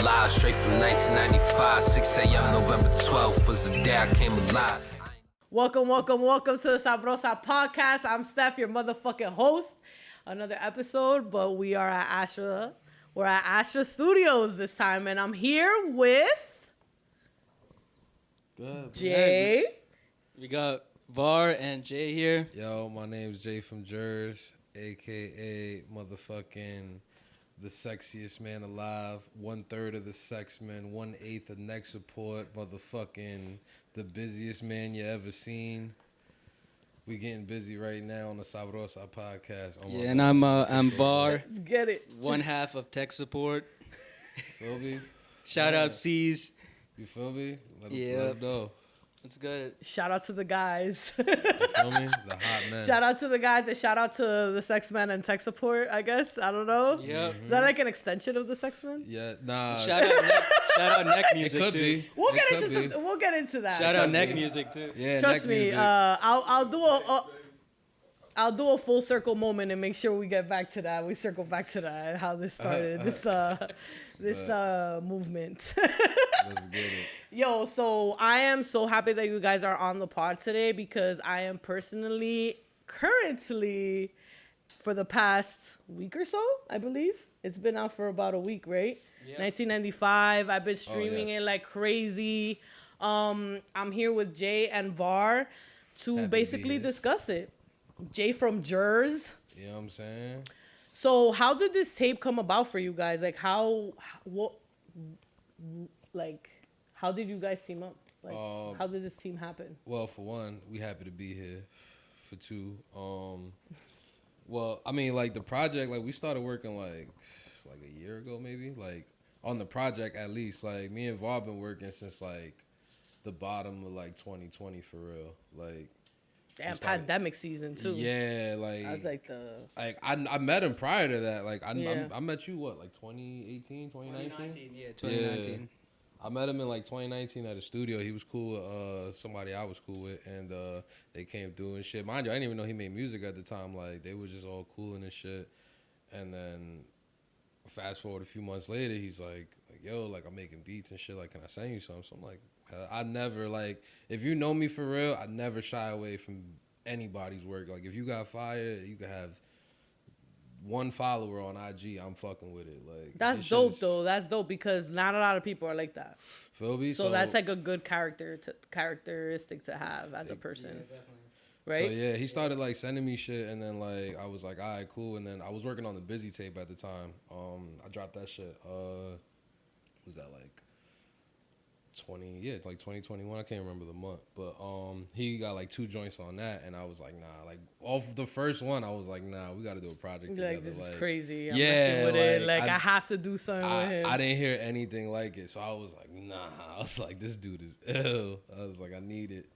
alive, straight from 1995. 6 a.m. November 12th was the day I came alive. Welcome to the Sabrosa podcast. I'm Steph, your motherfucking host. Another episode, but we are at Astra. We're at Astra Studios this time, and I'm here with Jay. We got Vvar and Jay here. Yo, my name's Jaefrmjrz, a.k.a. motherfucking the sexiest man alive, 1/3 of the sex men, 1/8 of neck support, motherfucking the busiest man you ever seen. We getting busy right now on the Sabrosa podcast. Oh yeah, and I'm Vvar. Let's get it. One half of tech support. Feel me? Shout out C's. You feel me? Let Yeah. him know. It's good. Shout out to the guys. You feel me? The hot men. Shout out to the guys and shout out to the sex men and tech support, I guess. I don't know. Yep. Is that like an extension of the sex men? Yeah, nah. Shout out neck it music could too. be. We'll It get could into be. we'll get into that. Shout out Trust neck me. music too. Yeah, Trust neck me. music. I'll do a full circle moment and make sure we get back to that. We circle back to that, how this started, this movement. Let's get it. Yo, so I am so happy that you guys are on the pod today because I am personally, currently, for the past week or so, I believe. It's been out for about a week, right? Yeah. 1995. I've been streaming yes. it like crazy. I'm here with Jay and Vvar to Happy to basically be here. discuss it. Jaefrmjrz. You know what I'm saying? So how did this tape come about for you guys? Like how did you guys team up? Like how did this team happen? Well, for one, we happy to be here. For two, well, I mean, like the project, like we started working like a year ago, maybe. Like on the project, at least. Like me and Vvar been working since like the bottom of like 2020 for real. Like Damn, pandemic season too. yeah, like I was like I met him prior to that. Like I met you what, like 2018, 2019? Yeah, 2019. Yeah. I met him in like 2019 at a studio. He was cool with somebody I was cool with, and they came through and shit. Mind you, I didn't even know he made music at the time. Like they were just all cool and shit. And then fast forward a few months later, he's like, yo, like I'm making beats and shit. Like, can I send you something? So I'm like, I never, like, if you know me for real, I never shy away from anybody's work. Like if you got fire, you can have one follower on IG, I'm fucking with it. Like that's dope though. That's dope because not a lot of people are like that. Feel me? So that's like a good characteristic to have as a person. Yeah, definitely. Right? So yeah, he started like sending me shit, and then like I was like, all right, cool. And then I was working on the Busy tape at the time. I dropped that shit. Was that like 2021? I can't remember the month, but he got like 2 joints on that, and I was like, nah. Like off the first one, I was like, nah, we got to do a project together. Like this like, is crazy. I'm yeah, messing with it. like, Like I have to do something with him. I didn't hear anything like it, so I was like, nah. I was like, this dude is ill. I was like, I need it.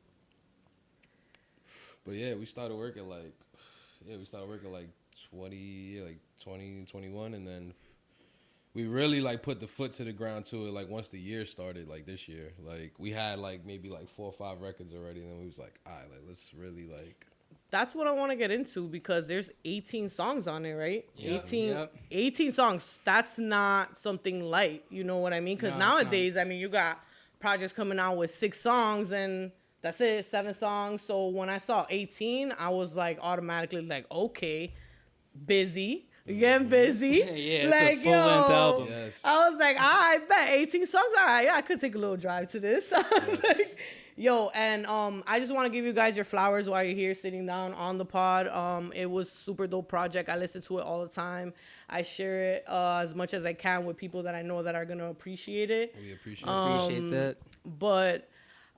But yeah, we started working like 2021, and then we really like put the foot to the ground to it like once the year started, like this year. Like we had like maybe like 4 or 5 records already, and then we was like, all right, like let's really like. That's what I want to get into because there's 18 songs on it, right? Yep, 18 songs. That's not something light. You know what I mean? Because nowadays, I mean, you got projects coming out with 6 songs and that's it, 7 songs. So when I saw 18, I was like automatically like, okay, busy. You're getting busy. Yeah, like, it's a full-length album. Yes. I was like, I bet 18 songs. All right, yeah, I could take a little drive to this. I was like, yo, and I just want to give you guys your flowers while you're here sitting down on the pod. It was super dope project. I listen to it all the time. I share it as much as I can with people that I know that are going to appreciate it. We appreciate Appreciate that. But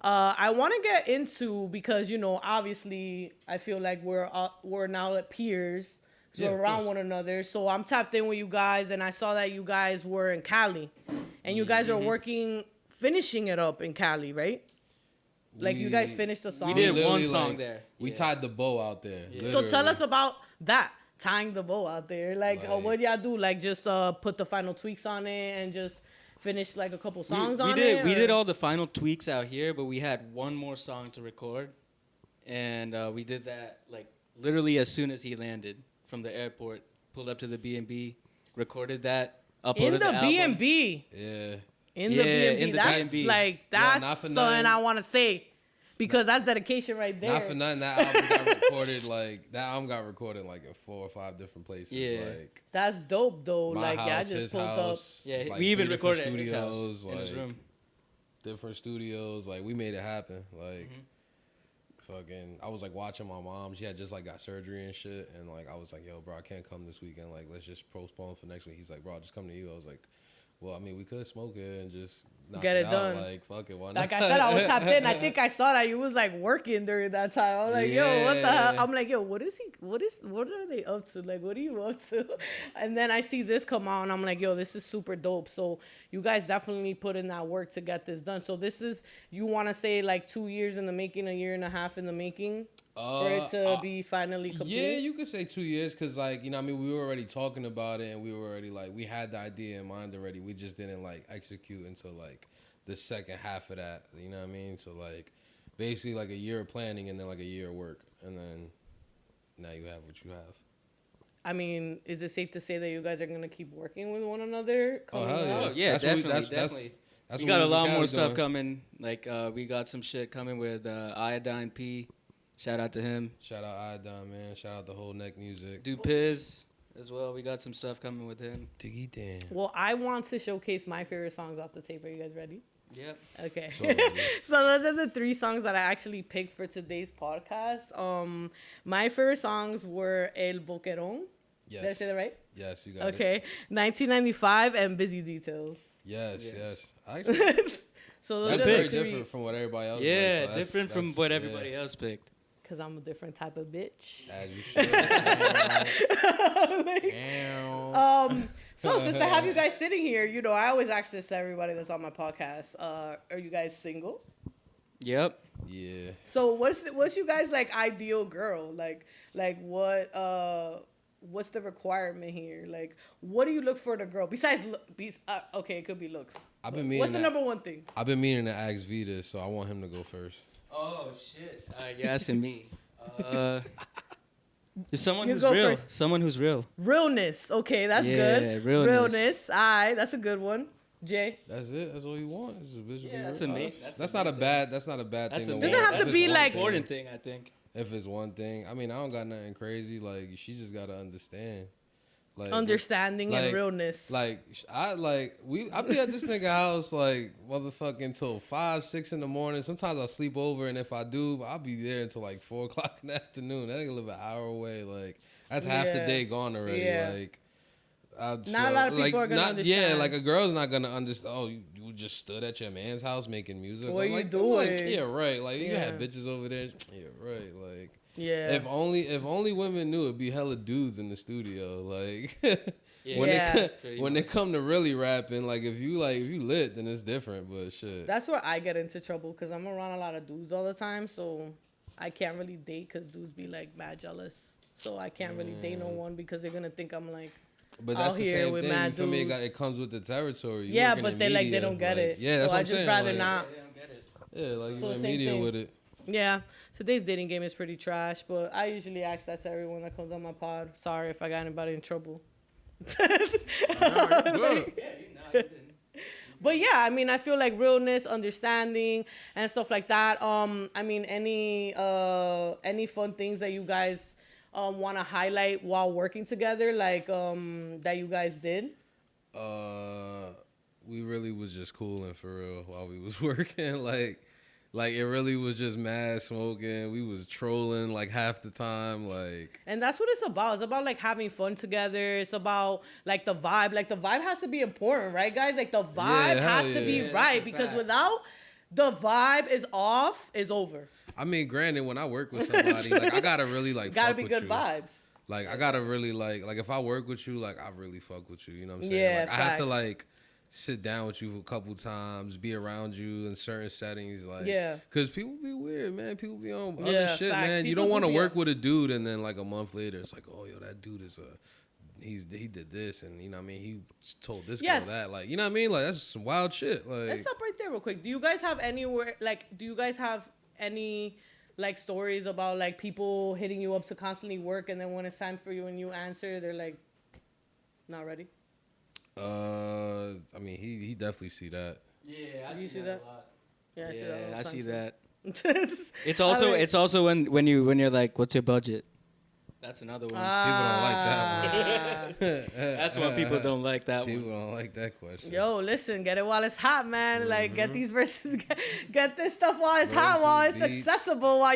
I want to get into, because, you know, obviously I feel like we're now at peers. So Yeah, we're of around course. one another. So I'm tapped in with you guys, and I saw that you guys were in Cali. And you guys are finishing it up in Cali, right? Like you guys finished the song. We did literally, one song like, there. We Yeah. tied the bow out there. So tell literally. us about that, tying the bow out there. Like, what y'all do? Like, just put the final tweaks on it and just finish like a couple songs on it? We did all the final tweaks out here, but we had one more song to record. And we did that like literally as soon as he landed from the airport, pulled up to the B&B, recorded that, uploaded In the album. B&B. Yeah. In the Yeah, B&B. in the That's B&B. like, Yo, that's not for something nothing. I want to say. Because that's dedication right there. Not for nothing, that album got recorded like in 4 or 5 different places. Yeah. Like That's dope though. my Like, house, yeah, I his just pulled house. Yeah, like, we even 3 different recorded at his house, studios, in his like, room. different studios. Like we made it happen. Like fucking, I was like watching my mom. She had just like got surgery and shit, and like I was like, yo, bro, I can't come this weekend. Like let's just postpone for next week. He's like, bro, I'll just come to you. I was like, well, I mean, we could smoke it and just knock Get it out. done. Like fuck it, why not? Like I said, I was tapped in. I think I saw that you was like working during that time. I was like, yo, what the hell? Yeah. I'm like, yo, what are they up to? Like, what are you up to? And then I see this come out and I'm like, yo, this is super dope. So you guys definitely put in that work to get this done. So this is, you want to say like 2 years in the making, a year and a half in the making for it to be finally complete? Yeah, you could say 2 years because, like, you know what I mean, we were already talking about it and we were already, like, we had the idea in mind already. We just didn't, like, execute until, like, the second half of that. You know what I mean? So, like, basically, like, a year of planning and then, like, a year of work. And then now you have what you have. I mean, is it safe to say that you guys are going to keep working with one another? Oh, coming hell yeah. up? Oh, yeah, That's what we- definitely, that's- definitely. That's We what got a Music lot Alley more stuff doing. coming. Like, we got some shit coming with Iodine P. Shout out to him. Shout out Iodine, man. Shout out the whole Neck Music. Do Piz as well. We got some stuff coming with him. Diggy damn. Well, I want to showcase my favorite songs off the tape. Are you guys ready? Yep. Okay. So ready. So those are the 3 songs that I actually picked for today's podcast. My favorite songs were El Boquerón. Yes. Did I say that right? Yes, you got it. Okay. 1995 and Busy Details. Yes, Yes. yes. Actually, So those that's are very the 3. different from what everybody else Yeah, likes, so that's- different from that's- what yeah. everybody else picked. Because I'm a different type of bitch. As you should. Damn. So since I have you guys sitting here, you know, I always ask this to everybody that's on my podcast. Are you guys single? Yep. Yeah. So what's you guys like ideal girl? Like what's the requirement here? Like what do you look for in a girl besides okay, it could be looks. I've been meaning What's the that- number one thing? I've been meaning to ask Vita, so I want him to go first. Oh shit. You're asking me. There's someone You who's go real. first. Someone who's real. Realness. Okay, that's Yeah, good. realness. All right, that's a good one. Jay. That's it. That's all you want. Is a visual. Yeah, that's real. a main- That's not a bad. That's not a bad That's a thing. main, to Doesn't want. have to that's be a like- important thing, I think. If it's one thing, I mean, I don't got nothing crazy. Like she just gotta understand. Like Understanding and like- realness. I be at this nigga house like motherfucking till 5, 6 in the morning. Sometimes I sleep over, and if I do, I'll be there until like 4 o'clock in the afternoon. That nigga live an hour away. Like that's half the Yeah. day gone already. Yeah. Like Not a lot of people are gonna Yeah, understand. like a girl's not gonna understand. Oh, you just stood at your man's house making music. What I'm you like, doing? I'm like, yeah, right. Like you Yeah. have bitches over there. Yeah, right. Like. yeah. If only women knew, it'd be hella dudes in the studio. Like Yeah. when Yeah. Pretty they come to really rapping, like if you lit, then it's different. But shit, That's where I get into trouble because I'm around a lot of dudes all the time, so I can't really date because dudes be like mad jealous. So I can't really date no one because they're gonna think I'm like, but that's out the here same with thing. mad You feel me? dudes. It comes with the territory. You yeah, working but in they like they media, don't get like, it. Yeah, that's so what I I'm just saying. rather like, not. They don't get it. Yeah, like So you in same media thing. with it. Yeah, today's dating game is pretty trash, but I usually ask that to everyone that comes on my pod. Sorry if I got anybody in trouble. Yeah, you didn't. But yeah, I mean, I feel like realness, understanding, and stuff like that. I mean, any fun things that you guys want to highlight while working together, like that you guys did? We really was just cooling for real while we was working. Like it really was just mad smoking. We was trolling like half the time. Like And that's what it's about. It's about like having fun together. It's about like the vibe. Like the vibe has to be important, right, guys? Like the vibe Yeah, hell has to be yeah. Yeah, right that's a because fact. without the vibe is off, is over. I mean, granted, when I work with somebody, like I gotta really like Gotta fuck be with good you. vibes. Like I gotta really like if I work with you, like I really fuck with you. You know what I'm saying? Yeah, like I have to facts. like sit down with you a couple times, be around you in certain settings, like Yeah. Cause people be weird, man. People be on other Yeah, shit, facts. man. You People don't want to do be work on- with a dude and then like a month later, it's like, oh yo, that dude is he did this and you know what I mean, he told this Yes. girl that, like you know what I mean, like that's some wild shit. Like Let's stop right there real quick. Do you guys have any like stories about like people hitting you up to constantly work and then when it's time for you and you answer, they're like not ready? I mean, he definitely see that. Yeah, I Do you see that? a lot. Yeah, I see that. all the I see time, that. too. It's also when you're like, what's your budget? That's another one. People don't like that one. That's why people don't like that People one. don't like that question. Yo, listen, get it while it's hot, man. Like, get these verses, get this stuff while it's hot, while it's Versus beats. accessible, while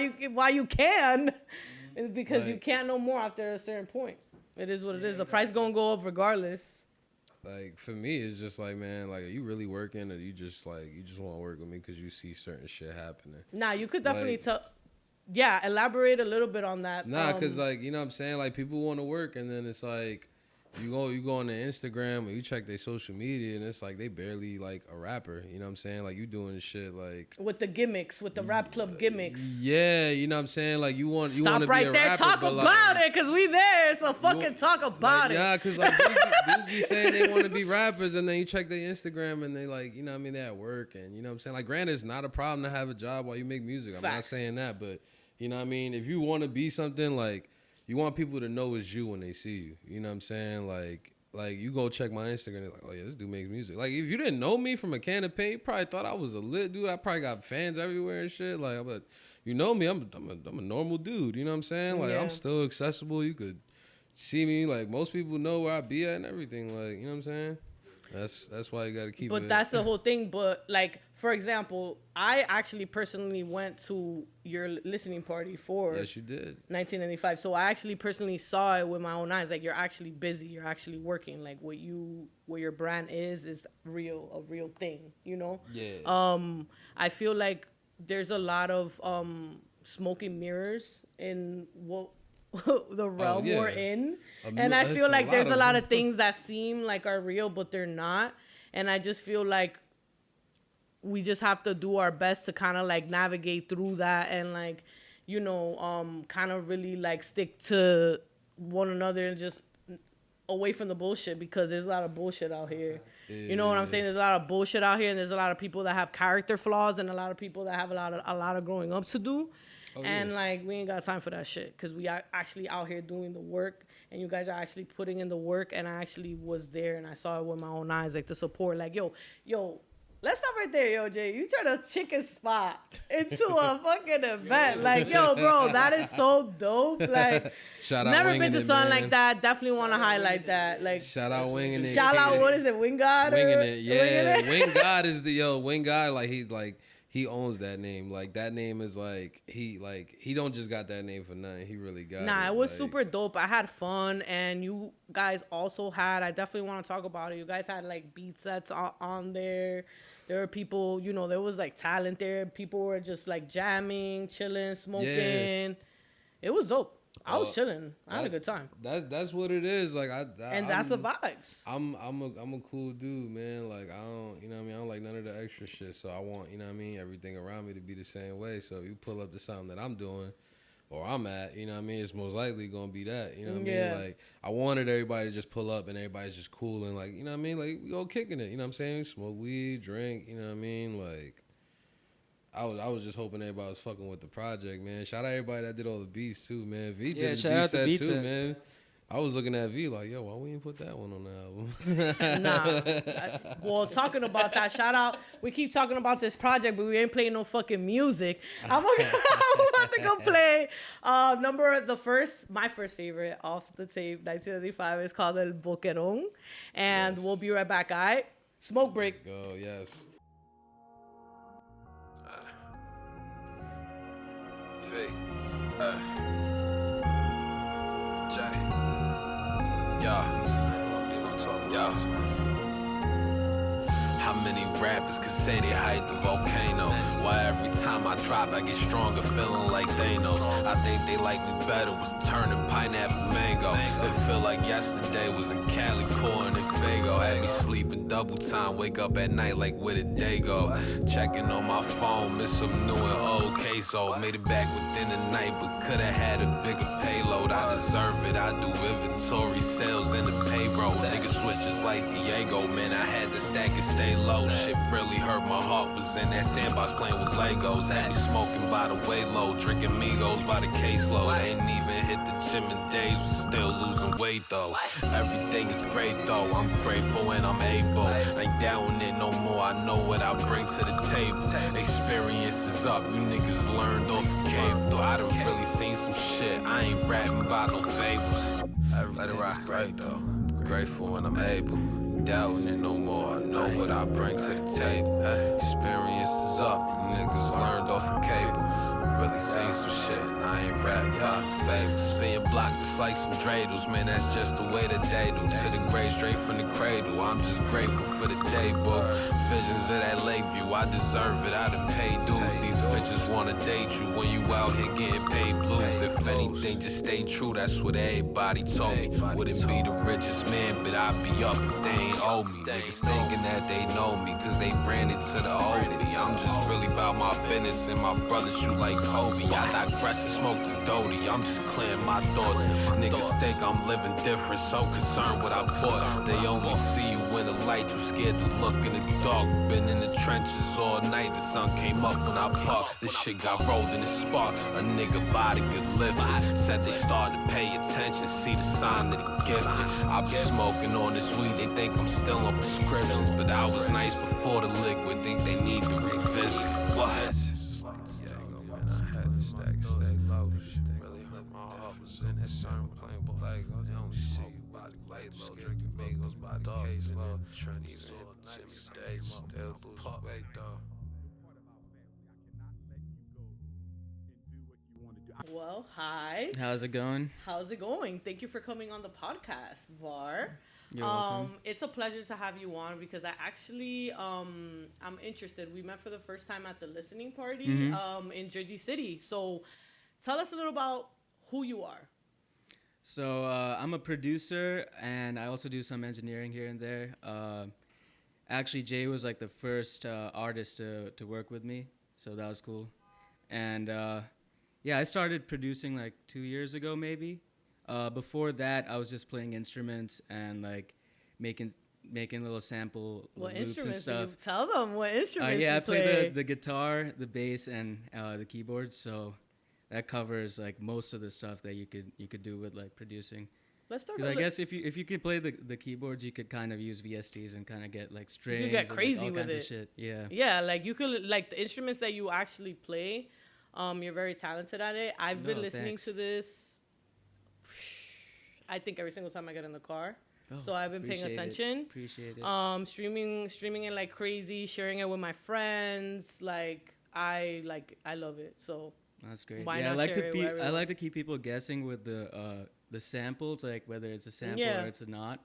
you can, because you Like- can't no more after a certain point. It is what it is. The price gonna go up regardless. Like for me, it's just like, man, like, are you really working, or you just want to work with me because you see certain shit happening? Nah, you could definitely Like- tell. Yeah, elaborate a little bit on that. Nah, cause like, you know what I'm saying, like, people want to work, and then it's like you go on their Instagram or you check their social media, and it's like they barely like a rapper. You know what I'm saying? Like, you doing shit like with the gimmicks, with the rap club gimmicks. yeah, you know what I'm saying? Like, you want to Stop be right a there. rapper, Talk but, about like, it, cause we there. So fucking talk about it. Yeah, cause like dudes be saying they want to be rappers, and then you check their Instagram and they like, you know what I mean, they at work, and you know what I'm saying. Like, granted, it's not a problem to have a job while you make music. I'm not Facts. saying that, but you know what I mean. If you want to be something, like, you want people to know it's you when they see you. You know what I'm saying? Like you go check my Instagram, and like, oh yeah, this dude makes music. Like, if you didn't know me from a can of paint, you probably thought I was a lit dude. I probably got fans everywhere and shit. Like, but you know me, I'm a normal dude. You know what I'm saying? Like, Yeah. I'm still accessible. You could see me. Like, most people know where I be at and everything. Like, you know what I'm saying? That's why you got to keep it. But that's the whole thing. But like, for example, I actually personally went to your listening party for Yes, you did. 1995. So I actually personally saw it with my own eyes. Like, you're actually busy. You're actually working. Like, what your brand is real, a real thing. You know. Yeah. I feel like there's a lot of smoke and mirrors in what the realm yeah. we're in, A and mi- I it's feel a like lot there's a of lot them. of things that seem like are real, but they're not. And I just feel like we just have to do our best to kind of like navigate through that, and like, you know, kind of really like stick to one another and just away from the bullshit, because there's a lot of bullshit out here. You know what I'm saying? There's a lot of bullshit out here, and there's a lot of people that have character flaws, and a lot of people that have a lot of growing up to do. And yeah. like, we ain't got time for that shit, because we are actually out here doing the work, and you guys are actually putting in the work. And I actually was there, and I saw it with my own eyes, like the support. Like, yo, let's stop right there, yo, Jay. You turned a chicken spot into a fucking event. Like, yo, bro, that is so dope. Like, Shout out never Winging been to It, something man. like that. Definitely want to highlight that. Like, Shout out Winging It. shout out, what is it, Wing God? Winging or- It, yeah. Winging It? Wing God is the Wing God. He owns that name. Like, that name is he don't just got that name for nothing. He really got it. Nah, it was Like, super dope. I had fun, and you guys also had, I definitely want to talk about it. You guys had like beat sets on there. There were people, you know, there was like talent there. People were just like jamming, chilling, smoking. It was dope. I was chilling. I had a good time. That's what it is. Like, And that's the vibes. I'm a cool dude, man. Like, I don't, you know what I mean? I don't like none of the extra shit. So I want, you know what I mean, everything around me to be the same way. So if you pull up to something that I'm doing or I'm at, you know what I mean, it's most likely gonna be that. You know what I Yeah. mean? Like, I wanted everybody to just pull up and everybody's just cool and, like, you know what I mean? Like, we go kicking it, you know what I'm saying? Smoke weed, drink, you know what I mean? Like, I was just hoping everybody was fucking with the project, man. Shout out everybody that did all the beats too, man. V Yeah, did the shout beat out the set beat too, sets. man. I was looking at V like, yo, why we didn't put that one on the album? Nah. Well, talking about that, shout out. We keep talking about this project, but we ain't playing no fucking music. I'm about to go play my first favorite off the tape, 1995. It's called El Boquerón. And Yes. we'll be right back, all right? Smoke break. Let's go, yes. V, J, yeah. How many rappers can say they hype the volcano? Why every time I drop I get stronger, feeling like Thanos? I think they like me better, was turning pineapple mango. It feel like yesterday was in Cali, pouring in Fago. Had me sleeping double time, wake up at night like where the day go? Checking on my phone, miss some new and old queso. Made it back within the night, but coulda had a bigger payload. I deserve it, I do inventory sales in the payroll. Niggas switch just like Diego, man, I had to stack and stay low. Shit really hurt my heart. Was in that sandbox playing with Legos. Had me smoking by the way low, drinking Migos by the caseload. Ain't even hit the gym in days, was still losing weight though. Everything is great though, I'm grateful and I'm able. Ain't down it no more, I know what I bring to the table. Experience is up, you niggas learned off the cable. I done really seen some shit, I ain't rapping by no fables. Everything's great though, grateful and I'm able. Doubting it no more, I know what I bring to the table. Experience is up, you niggas learned off the cable. Really seen some shit, I ain't rapping by the fables. Spin block just like some dreidels, man, that's just the way that they do. To the grave, straight from the cradle, I'm just grateful for the day, book. Visions of that Lakeview, I deserve it, I done paid dues. These bitches wanna date you when you out here getting paid blues. If anything, just stay true, that's what everybody told me. Wouldn't be the richest man, but I'd be up if they ain't owe me. Niggas thinking that they know me, cause they ran into the old me. I'm just really about my business and my brothers shoot like Kobe. I digress and smoke this Dodie, I'm just clearing my thoughts. Niggas think I'm living different, so concerned what I bought. They only see you in the light, you scared to look in the dark. Been in the trenches all night, the sun came up when I parked. This shit got rolled in the spark, a nigga body get lifted. Said they started to pay attention, see the sign that he gifted. I be smoking on this weed, they think I'm still on prescriptions. But I was nice before the liquid, think they need to revisit. What? Well, hi. How's it going? How's it going? Thank you for coming on the podcast, Vvar. You're welcome. It's a pleasure to have you on because I actually I'm interested. We met for the first time at the listening party in Jersey City. So tell us a little about who you are. So I'm a producer, and I also do some engineering here and there. Actually, Jay was like the first artist to work with me, so that was cool. And yeah, I started producing like 2 years ago, maybe. Before that, I was just playing instruments and like making little sample What loops and instruments? stuff. You tell them what instruments Yeah, you I play the guitar, the bass, and the keyboard. So that covers like most of the stuff that you could do with like producing. Let's talk Because about I guess if you could play the keyboards, you could kind of use VSTs and kind of get like strings. You get and, crazy like, all with kinds it. of shit. Yeah. Yeah, like you could like the instruments that you actually play. You're very talented at it. I've been listening to this. I think every single time I get in the car. Oh, So I've been paying attention. Appreciate it. Streaming it like crazy, sharing it with my friends. I love it. So That's great. why Yeah, not share it with I everyone? like to keep people guessing with the samples, like whether it's a sample Yeah. or it's a not.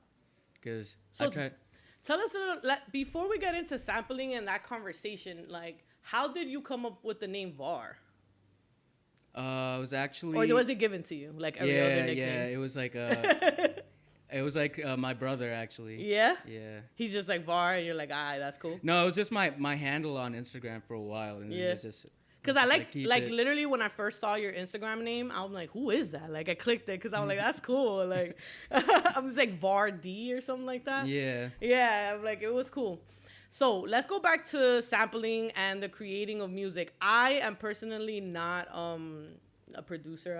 Because So I tried. tell us a little, before we get into sampling and that conversation, like how did you come up with the name Vvar? It was actually. Or was it given to you like every other nickname? Yeah. It was like my brother actually. Yeah? Yeah. He's just like Vvar and you're like, that's cool. No, it was just my handle on Instagram for a while, and then it was just. Because I keep like it. literally when I first saw your Instagram name, I'm like, who is that? Like I clicked it because I was like, that's cool. Like I was like Var D or something like that. Yeah. Yeah, I'm like it was cool. So let's go back to sampling and the creating of music. I am personally not a producer.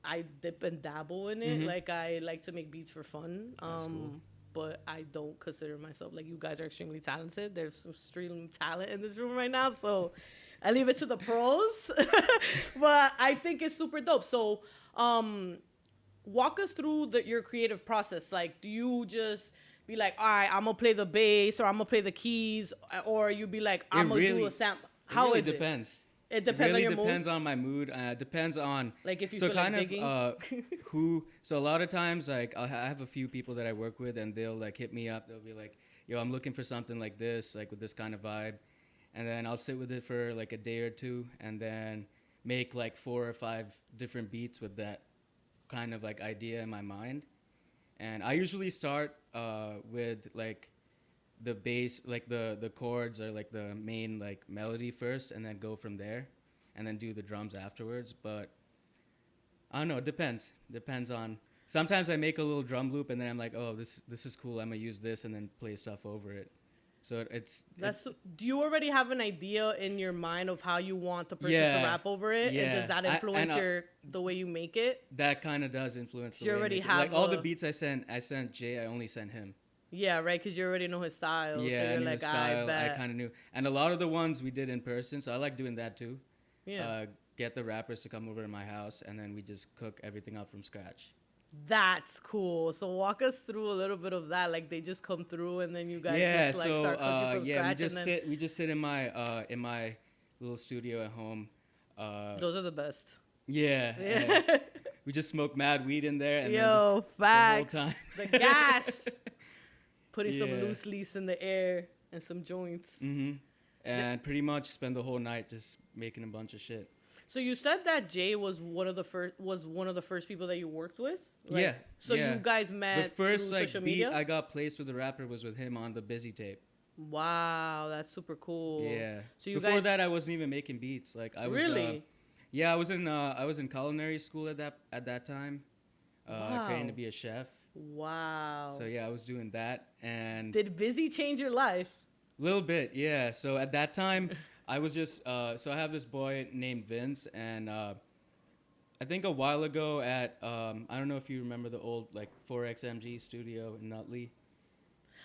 I dip and dabble in it. Like I like to make beats for fun. Cool. But I don't consider myself like you guys are extremely talented. There's some extreme talent in this room right now, so I leave it to the pros. But I think it's super dope. So walk us through your creative process. Like, do you just be like, all right, I'm gonna play the bass or I'm gonna play the keys, or you be like, I'm gonna do a sample? How is it? Depends. It depends really on your depends mood. on my mood. Depends on Like if you so feel kind like digging. of who. So a lot of times, like I have a few people that I work with, and they'll like hit me up. They'll be like, "Yo, I'm looking for something like this, like with this kind of vibe," and then I'll sit with it for like a day or two, and then make like 4 or 5 different beats with that kind of like idea in my mind. And I usually start with like the bass, like the chords or like the main like melody first, and then go from there, and then do the drums afterwards. But I don't know, it depends. Depends on. Sometimes I make a little drum loop, and then I'm like, oh, this is cool. I'm gonna use this, and then play stuff over it. So it's Do you already have an idea in your mind of how you want the person to Yeah. rap over it? Yeah. And does that influence the way you make it? that kind of does influence. The You way I already make it. have like all the a- beats I sent Jay. I only sent him. Yeah, right. Because you already know his style. Yeah, so I you're knew like, his style. I bet. kind of knew, and a lot of the ones we did in person. So I like doing that too. Yeah. Get the rappers to come over to my house, and then we just cook everything up from scratch. That's cool. So walk us through a little bit of that. Like they just come through and then you guys Yeah, just like so start cooking from yeah, scratch. we just sit in my little studio at home. Those are the best. Yeah, Yeah. and we just smoke mad weed in there, and then Yo, just facts. the whole time. The gas. Putting some Yeah. loose leaves in the air and some joints. And pretty much spend the whole night just making a bunch of shit. So you said that Jay was one of the first people that you worked with? Like, Yeah. So yeah. you guys met The first through like social beat media? I got placed with the rapper was with him on the Busy tape. Wow, that's super cool. Yeah. So you Before guys that, I wasn't even making beats. Like I was. Really? Yeah, I was in culinary school at that time, training to Wow. be a chef. Wow. So yeah, I was doing that, and Did Busy change your life? little bit, yeah. So at that time, I was just so I have this boy named Vince, and I think a while ago at I don't know if you remember the old like 4XMG studio in Nutley.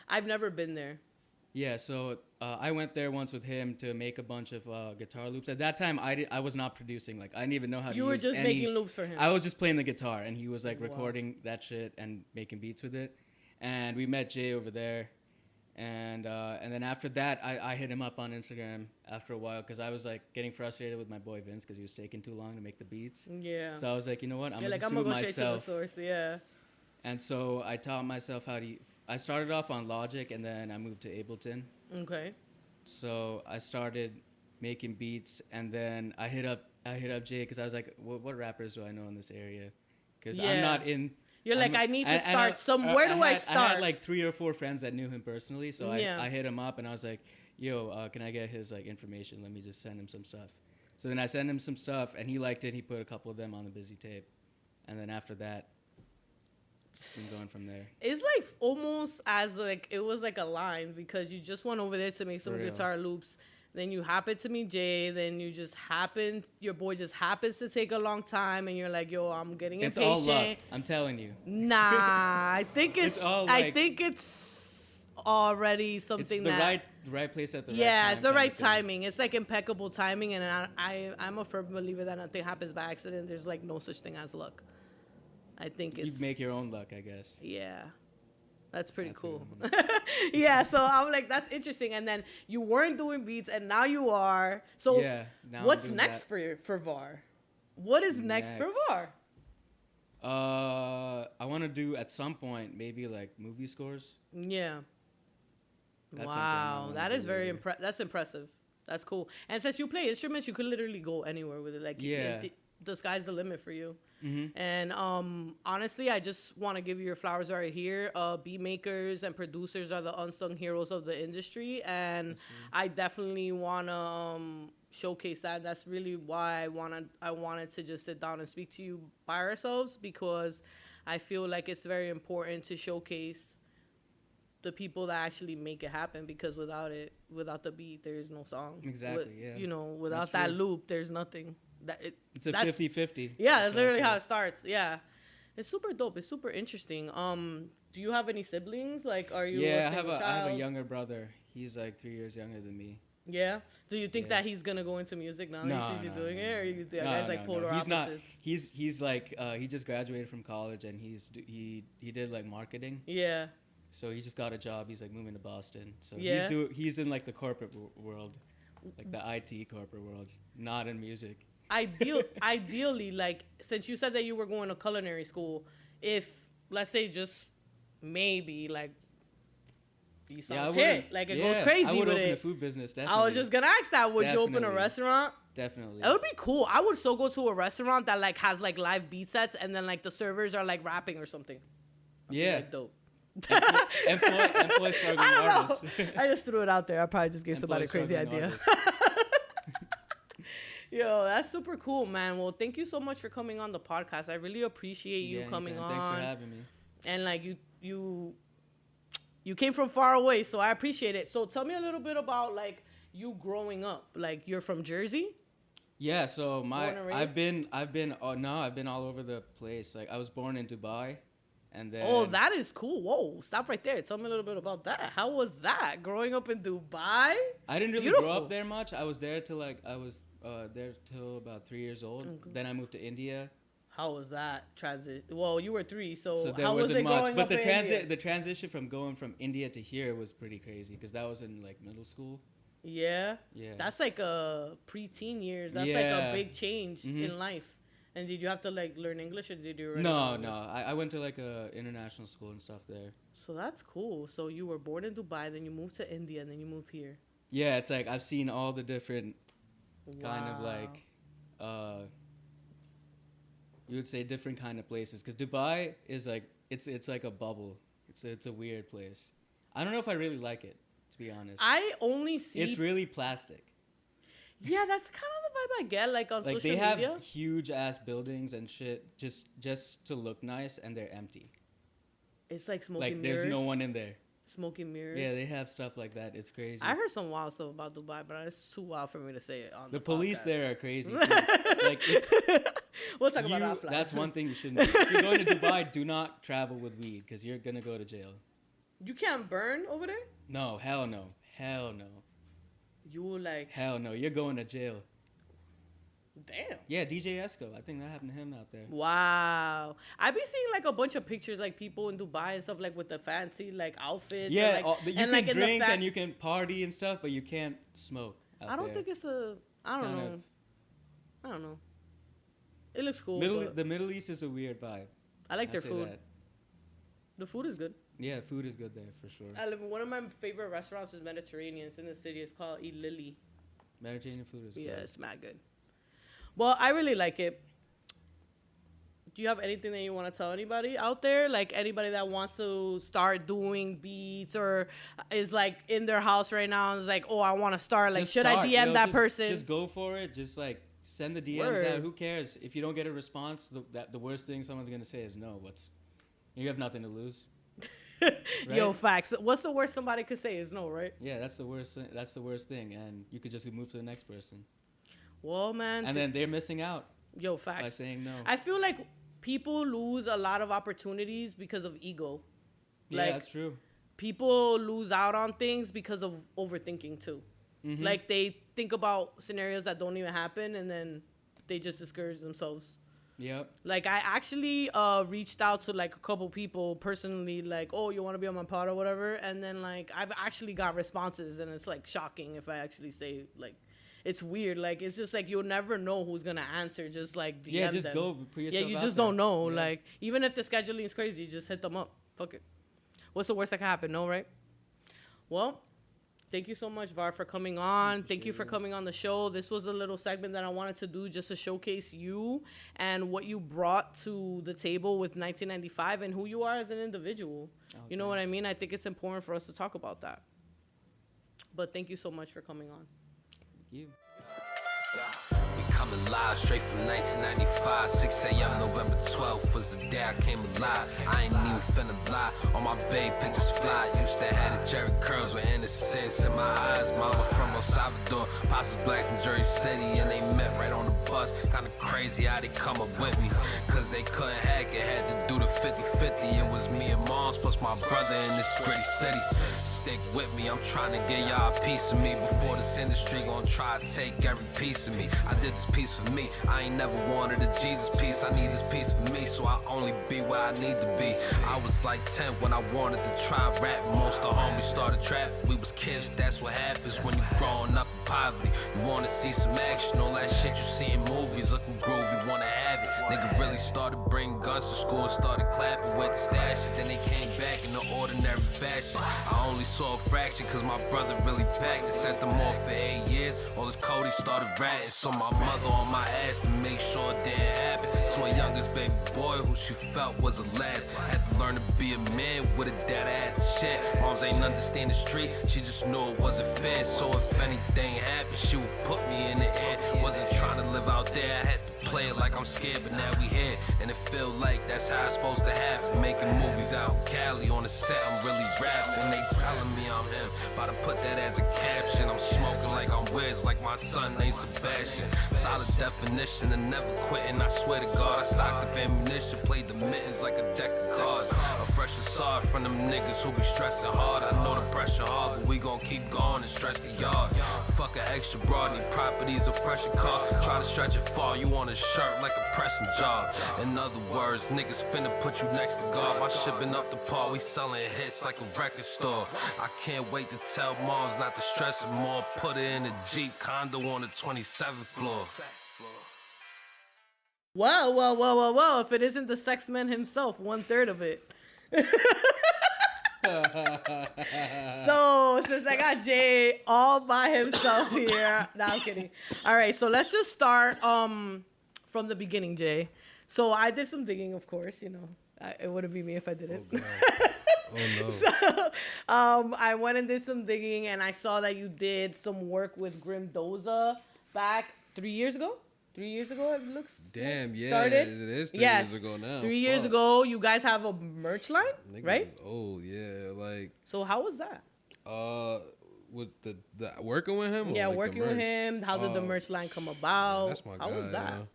I've never been there. Yeah, so I went there once with him to make a bunch of guitar loops. At that time, I was not producing. Like I didn't even know how to. You were use just any, making loops for him. I was just playing the guitar, and he was like Wow. recording that shit and making beats with it. And we met Jay over there, and then after that, I hit him up on Instagram after a while because I was like getting frustrated with my boy Vince because he was taking too long to make the beats. Yeah. So I was like, you know what, I'm You're gonna like, just I'm do gonna it go straight to the myself. source. Yeah. And so I taught myself how to. I started off on Logic, and then I moved to Ableton. Okay. So I started making beats, and then I hit up Jay because I was like, what rappers do I know in this area? Because Yeah. I'm not in. You're like, I need to start where do I I start? had like 3 or 4 friends that knew him personally, so Yeah. I hit him up and I was like, yo, can I get his like information? Let me just send him some stuff. So then I sent him some stuff, and he liked it. He put a couple of them on the Busy tape, and then after that, it's been going from there. It's like almost as like it was like a line because you just went over there to make some For real. guitar loops. Then you happen to meet Jay. Then your boy just happens to take a long time, and you're like, "Yo, I'm getting It's impatient." all luck. I'm telling you. Nah, I think it's. It's all I like- think it's already It's something the that. right place at the right Yeah, time. it's the kind of right thing. timing. It's like impeccable timing, and I'm a firm believer that nothing happens by accident. There's like no such thing as luck. I think You it's. make your own luck, I guess. Yeah. That's pretty That's cool. what Yeah, so I'm like, that's interesting. And then you weren't doing beats, and now you are. So Yeah, now I'm what's doing next that. for Vvar? What is next for Next. Vvar? I want to do at some point maybe like movie scores. Yeah. That's something I Wow, wanna that do is very later. that's impressive. That's cool. And since you play instruments, you could literally go anywhere with it. Like, Yeah. the sky's the limit for you. Mm-hmm. And honestly, I just want to give you your flowers right here. Beat makers and producers are the unsung heroes of the industry, and I definitely want to showcase that. That's really why I wanted to just sit down and speak to you by ourselves, because I feel like it's very important to showcase the people that actually make it happen, because without the beat, there is no song. Exactly, yeah. You know, without That's that true. loop, there's nothing. It's a that's- 50-50. Yeah, that's literally how how it starts. Yeah, it's super dope. It's super interesting. Do you have any siblings? Like, are you? Yeah, a I have single a child? younger brother. He's like 3 years younger than me. Yeah. Do you think Yeah. that he's gonna go into music now? No, that he sees you no, doing no, it, or no. you guys like polar He's opposites? not. He's like he just graduated from college and he did like marketing. Yeah. So he just got a job. He's like moving to Boston. So Yeah. he's in like the corporate world, like the IT corporate world, not in music. Ideally, like, since you said that you were going to culinary school, if let's say just maybe like he sounds hit, like it goes crazy I would with open a it. food business. Definitely. I was just gonna ask that. Would you open a Definitely. restaurant? Definitely. It would be cool. I would so go to a restaurant that like has like live beat sets, and then like the servers are like rapping or something. That'd be, Yeah. like, dope. Employ struggling I don't artists. know. I just threw it out there. I probably just gave somebody a Employ crazy struggling idea. artists. Yo, that's super cool, man. Well, thank you so much for coming on the podcast. I really appreciate you Yeah, coming anytime. on. Thanks for having me. And like you You came from far away, so I appreciate it. So tell me a little bit about like you growing up. Like you're from Jersey? Yeah, so Born and raised? I've been all over the place. Like I was born in Dubai, and then Oh, that is cool. Whoa, stop right there. Tell me a little bit about that. How was that growing up in Dubai? I didn't really Beautiful. grow up there much. I was there till there till about 3 years old. Okay. Then I moved to India. How was that transit? Well, you were 3, so So there how was wasn't it much. growing But up the in India? the transition from going from India to here was pretty crazy because that was in like middle school. Yeah. Yeah. That's like a preteen years. That's like Yeah. a big change Mhm. in life. And did you have to like learn English or did you already No, learn no. English? I went to like a international school and stuff there. So that's cool. So you were born in Dubai, then you moved to India, and then you moved here. Yeah, it's like I've seen all the different kind of Wow. like you would say different kind of places because Dubai is like it's like a bubble. It's a weird place. I don't know if I really like it, to be honest. I only see. It's really plastic. Yeah, that's kind of the vibe I get, like on Like social they have media. huge ass buildings and shit just to look nice, and they're empty. It's like smoky Like mirrors. there's no one in there. Smoky mirrors. Yeah, they have stuff like that. It's crazy. I heard some wild stuff about Dubai, but it's too wild for me to say it on The the police podcast. there are crazy. Too. Like We'll talk about that. that's one thing you shouldn't do. If you're going to Dubai, do not travel with weed because you're gonna go to jail. You can't burn over there. No, hell no, hell no, You will like, hell no. You're going to jail. damn. Yeah, DJ Esco. I think that happened to him out there. Wow. I be seeing like a bunch of pictures like people in Dubai and stuff like with the fancy like outfits. Yeah, and, like, you and, can like, in the drink fa- and you can party and stuff, but you can't smoke. Out I don't there. think it's a. I don't kind know. of- I don't know. It looks cool. but The Middle East is a weird vibe. I like their say food. that. The food is good. Yeah, food is good there for sure. I live, one of my favorite restaurants is Mediterranean. It's in the city. It's called E Lily. Mediterranean food is Yeah, good. it's mad good. Well, I really like it. Do you have anything that you want to tell anybody out there? Like anybody that wants to start doing beats or is like in their house right now and is like, oh, I want to start. Like, Just should start, I DM that just, person? Just go for it. Just like send the DMs Word. out. Who cares? If you don't get a response, the worst thing someone's gonna say is no. You have nothing to lose. Yo, right? facts. What's the worst somebody could say is no, right? Yeah, that's the worst. That's the worst thing, and you could just move to the next person. Well, man. And then they're missing out yo, by facts. saying no. I feel like people lose a lot of opportunities because of ego. Yeah, Like, that's true. people lose out on things because of overthinking too. Mhm. Like they think about scenarios that don't even happen and then they just discourage themselves. Yep. Like I actually reached out to like a couple people personally, like, oh, you want to be on my pod or whatever, and then like I've actually got responses, and it's like shocking if I actually say like, it's weird. Like it's just like you'll never know who's gonna answer. Just like DM Yeah, just them. go put yourself. Yeah, you out just there. don't know. Yeah. Like even if the scheduling is crazy, just hit them up. Fuck it. What's the worst that can happen? No, right? Well, thank you so much, Var, for coming on. Thank you for coming on the show. This was a little segment that I wanted to do just to showcase you and what you brought to the table with 1995 and who you are as an individual. Oh, You know what I thanks. mean? I think it's important for us to talk about that. But thank you so much for coming on. Thank you. We coming live straight from 1995. 6 a.m. November 12th was the day I came alive. I ain't even finna lie. All my babe pictures fly. Used to have the cherry curls with innocence in my eyes. Mama from El Salvador, pops was black from Jersey City, and they met right on the bus. Kinda crazy how they come up with me, cause they couldn't hack it. Had to do the 50-50. It was me and moms plus my brother in this gritty city. Stick with me, I'm trying to get y'all a piece of me before this industry gon' try to take every piece of me. I did this piece for me. I ain't never wanted a Jesus piece. I need this piece for me, so I only be where I need to be. I was like 10 when I wanted to try rap. Most of the homies started trap. We was kids, that's what happens when you growing up in poverty. You wanna see some action, all that shit you see in movies looking groovy, wanna have it. Nigga really started bringing guns to school and started clapping with the stash. Then they came back in the ordinary fashion. I only saw a fraction cause my brother really packed it. Sent them off for 8 years. All this Cody started ratting. So my mother on my ass to make sure it didn't happen. To my youngest baby boy who she felt was a last. Had to learn to be a man with a dad I had to share. Moms ain't understand the street, she just knew it wasn't fair. So if anything happened, she would put me in the air. Wasn't trying to live out there, I had to play it like I'm scared, but now we here. And it feel like that's how it's supposed to happen. Making movies out in Cali on the set, I'm really rapping. They telling me I'm him. About to put that as a caption. I'm smoking like I'm Wiz, like my son named Sebastian. Solid definition of never quitting, I swear to God. I stocked up ammunition, played the mittens like a deck of cards. A fresh facade from them niggas who be stressing hard. I know the pressure hard, but we gon' keep going and stretch the yard. Fuck an extra broad, need properties, a fresher car. Try to stretch it far, you want a shirt like a pressing job. In other words, niggas finna put you next to God. My shit been up the par, we selling hits like a record store. I can't wait to tell moms not to stress it more. Put it in a Jeep condo on the 27th floor. Whoa. If it isn't the sex man himself, 1/3 of it. So, since I got Jay all by himself here. No, I'm kidding. All right, so let's just start from the beginning, Jay. So, I did some digging, of course, you know. It wouldn't be me if I didn't. Oh, no. So, I went and did some digging, and I saw that you did some work with Grim Doza back 3 years ago. 3 years ago, it looks. Damn, yeah, started. it is 3 years ago now. 3 years ago, you guys have a merch line, Niggas right? is old, yeah, like. So how was that? With the working with him. Yeah, like working with him. How did the merch line come about? That's my guy. How was that? You know?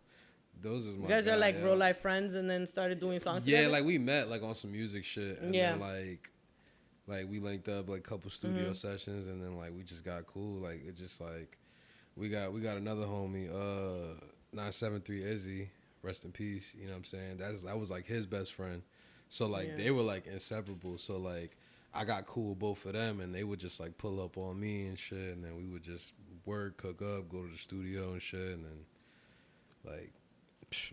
Those is my. You guys are like yeah. real life friends, and then started doing songs. Yeah, together? like we met like on some music shit, and then like we linked up like a couple studio sessions, and then like we just got cool. Like it just like we got another homie, 973 Izzy, rest in peace. You know what I'm saying? That was like his best friend. So like they were like inseparable. So like I got cool with both of them, and they would just like pull up on me and shit, and then we would just work, cook up, go to the studio and shit, and then like.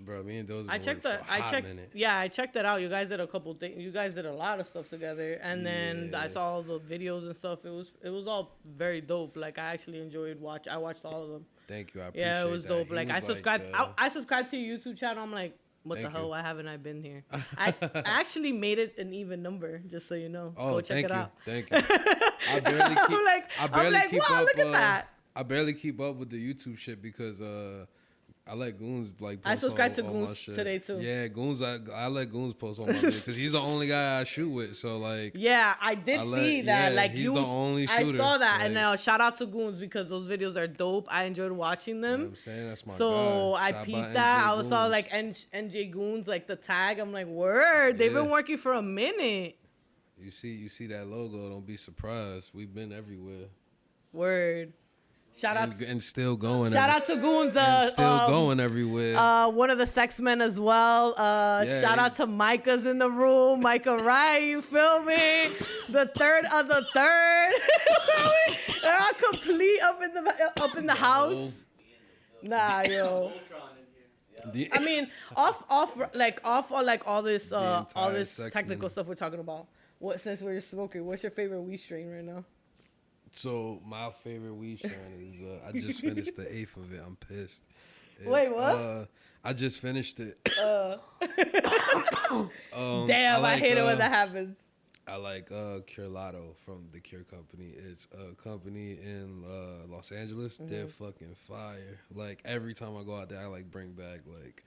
Bro, me and those. I checked it out. You guys did a couple things. You guys did a lot of stuff together, and then I saw all the videos and stuff. It was all very dope. Like I actually enjoyed I watched all of them. Thank you. I appreciate it was dope. Like I subscribed. Like I subscribed to your YouTube channel. I'm like, what the hell? Why haven't I been here? I actually made it an even number, just so you know. Oh, go check it out. Thank you. I barely keep wow, up. Look at that. I barely keep up with the YouTube shit because I let Goons like. I subscribe to Goons today too. Yeah, Goons. I let Goons post on my videos because he's the only guy I shoot with. So like. Yeah, I did see that. Like he's the only shooter. I saw that, like, and shout out to Goons because those videos are dope. I enjoyed watching them. You know what I'm saying that's my. So guy. I peeped that. I saw like NJ Goons, like the tag. I'm like, word. They've been working for a minute. You see that logo? Don't be surprised. We've been everywhere. Word. Shout out and still going. Shout out to Goons. Still going everywhere. One of the sex men as well. Shout out to Micah's in the room. Micah Wright, you feel me? The third of the third. They're all complete up in the house. Nah, yo. I mean, off all this technical stuff we're talking about. Since we're smoking, what's your favorite weed strain right now? So my favorite weed strain is I just finished the 8th of it. I'm pissed. Wait, what? I just finished it. Damn, I hate it when that happens. I like Curlato from the Cure Company. It's a company in Los Angeles. They're fucking fire. Like every time I go out there, I like bring back like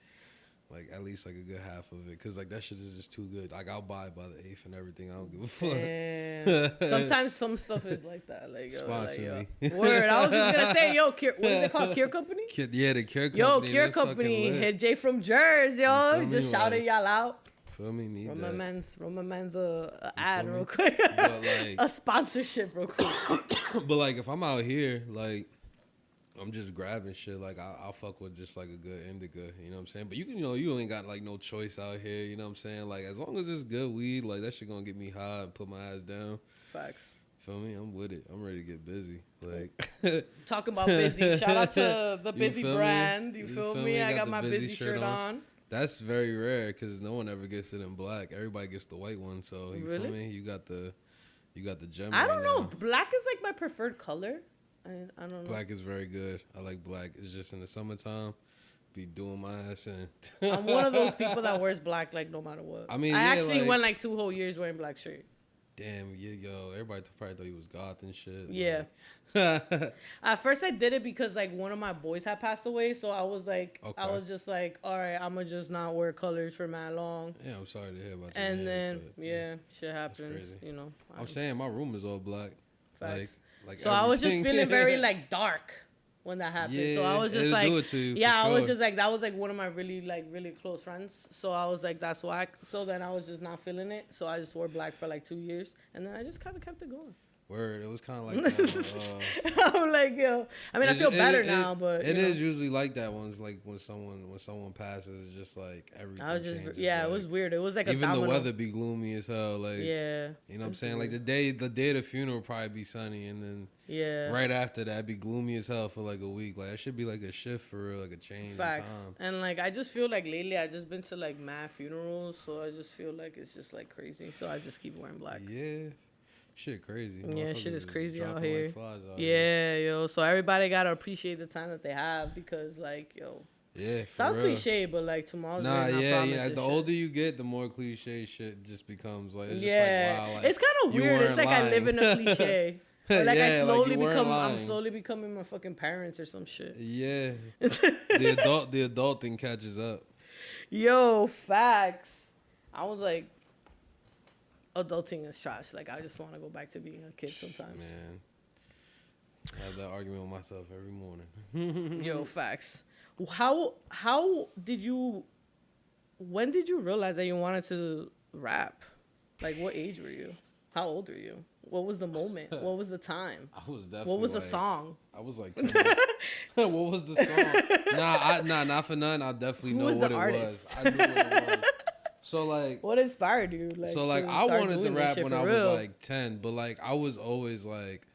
at least like a good half of it, cause like that shit is just too good. Like I'll buy it by the 8th and everything. I don't give a fuck. Damn. Sometimes some stuff is like that. Like sponsor me. Word. I was just gonna say, yo, Cure, what is it called? Cure Company? Yeah, the Cure Company. Yo, Cure Company. Hit Jaefrmjrz, yo. Just shouted y'all out. Feel me? Need From that. My man's a ad real quick. But like, a sponsorship real quick. But like if I'm out here, like I'm just grabbing shit. Like I'll fuck with just like a good indica. You know what I'm saying? But you ain't got like no choice out here. You know what I'm saying? Like as long as it's good weed, like that shit gonna get me high and put my ass down. Facts. Feel me? I'm with it. I'm ready to get busy. Like talking about busy. Shout out to the Busy brand. You feel me? I got my busy shirt on. That's very rare because no one ever gets it in black. Everybody gets the white one. So you feel me? You got the gem. I don't know. Black is like my preferred color. I don't know. Black is very good. I like black. It's just in the summertime, be doing my ass in. I'm one of those people that wears black like no matter what. I mean, I actually went like 2 whole years wearing black shirt. damn, yo, everybody probably thought he was goth and shit. Yeah. Like, At first, I did it because like one of my boys had passed away, so I was like, I Okay. was just like, all right, I'm gonna just not wear colors for mad long. yeah, I'm sorry to hear about your And man, then but, yeah, shit happens. crazy. You know. I'm saying my room is all black. Facts. Like So I was just everything. feeling very like dark when that happened. So I Yeah, was just it'll like, do it to you, yeah, for I was sure. just like, that was like one of my really close friends. So I was like, that's whack. So then I was just not feeling it. So I just wore black for like 2 years, and then I just kind of kept it going. Word, it was kind of like that, I'm like, yo, I mean, I feel better now, but it you know. is usually like that. When it's like when someone passes, it's just like everything. I was just, changes, yeah, like, it was weird. It was like a even the domino. weather be gloomy as hell. Like, Yeah. you know what I'm saying? Like the day of the funeral probably be sunny, and then Yeah. right after that be gloomy as hell for like a week. Like it should be like a shift for real, like a change Facts. in time. And like I just feel like lately I just been to like mad funerals, so I just feel like it's just like crazy. So I just keep wearing black. Yeah, shit crazy. Yeah, shit Motherfuckers is crazy out dropping like here. flies out here. Yeah, yo. So everybody gotta appreciate the time that they have because like, yo, Yeah, for sounds real. cliche, but like tomorrow's Nah, really not yeah. promised The and shit. older you get, the more cliche shit just becomes. Like, it's Yeah, just like, wow, like, it's kind of you weird. It's weren't like I live in a lying. cliche. Or like Yeah, I like, slowly you weren't become, I'm lying. slowly becoming my fucking parents or some shit. Yeah, the adult thing catches up. Yo, facts. I was like, adulting is trash. Like I just want to go back to being a kid sometimes. Man, I have that argument with myself every morning. Yo, facts. How did you? When did you realize that you wanted to rap? Like, what age were you? How old were you? What was the moment? What was the time? I was definitely. What was the like, song? I was like, 10. What was the song? Nah, not for none. I definitely Who know was what the it artist? was. I knew what it was. So like, What inspired you? Like, so like to I start wanted to doing this rap shit when for I real? was like 10, but like I was always like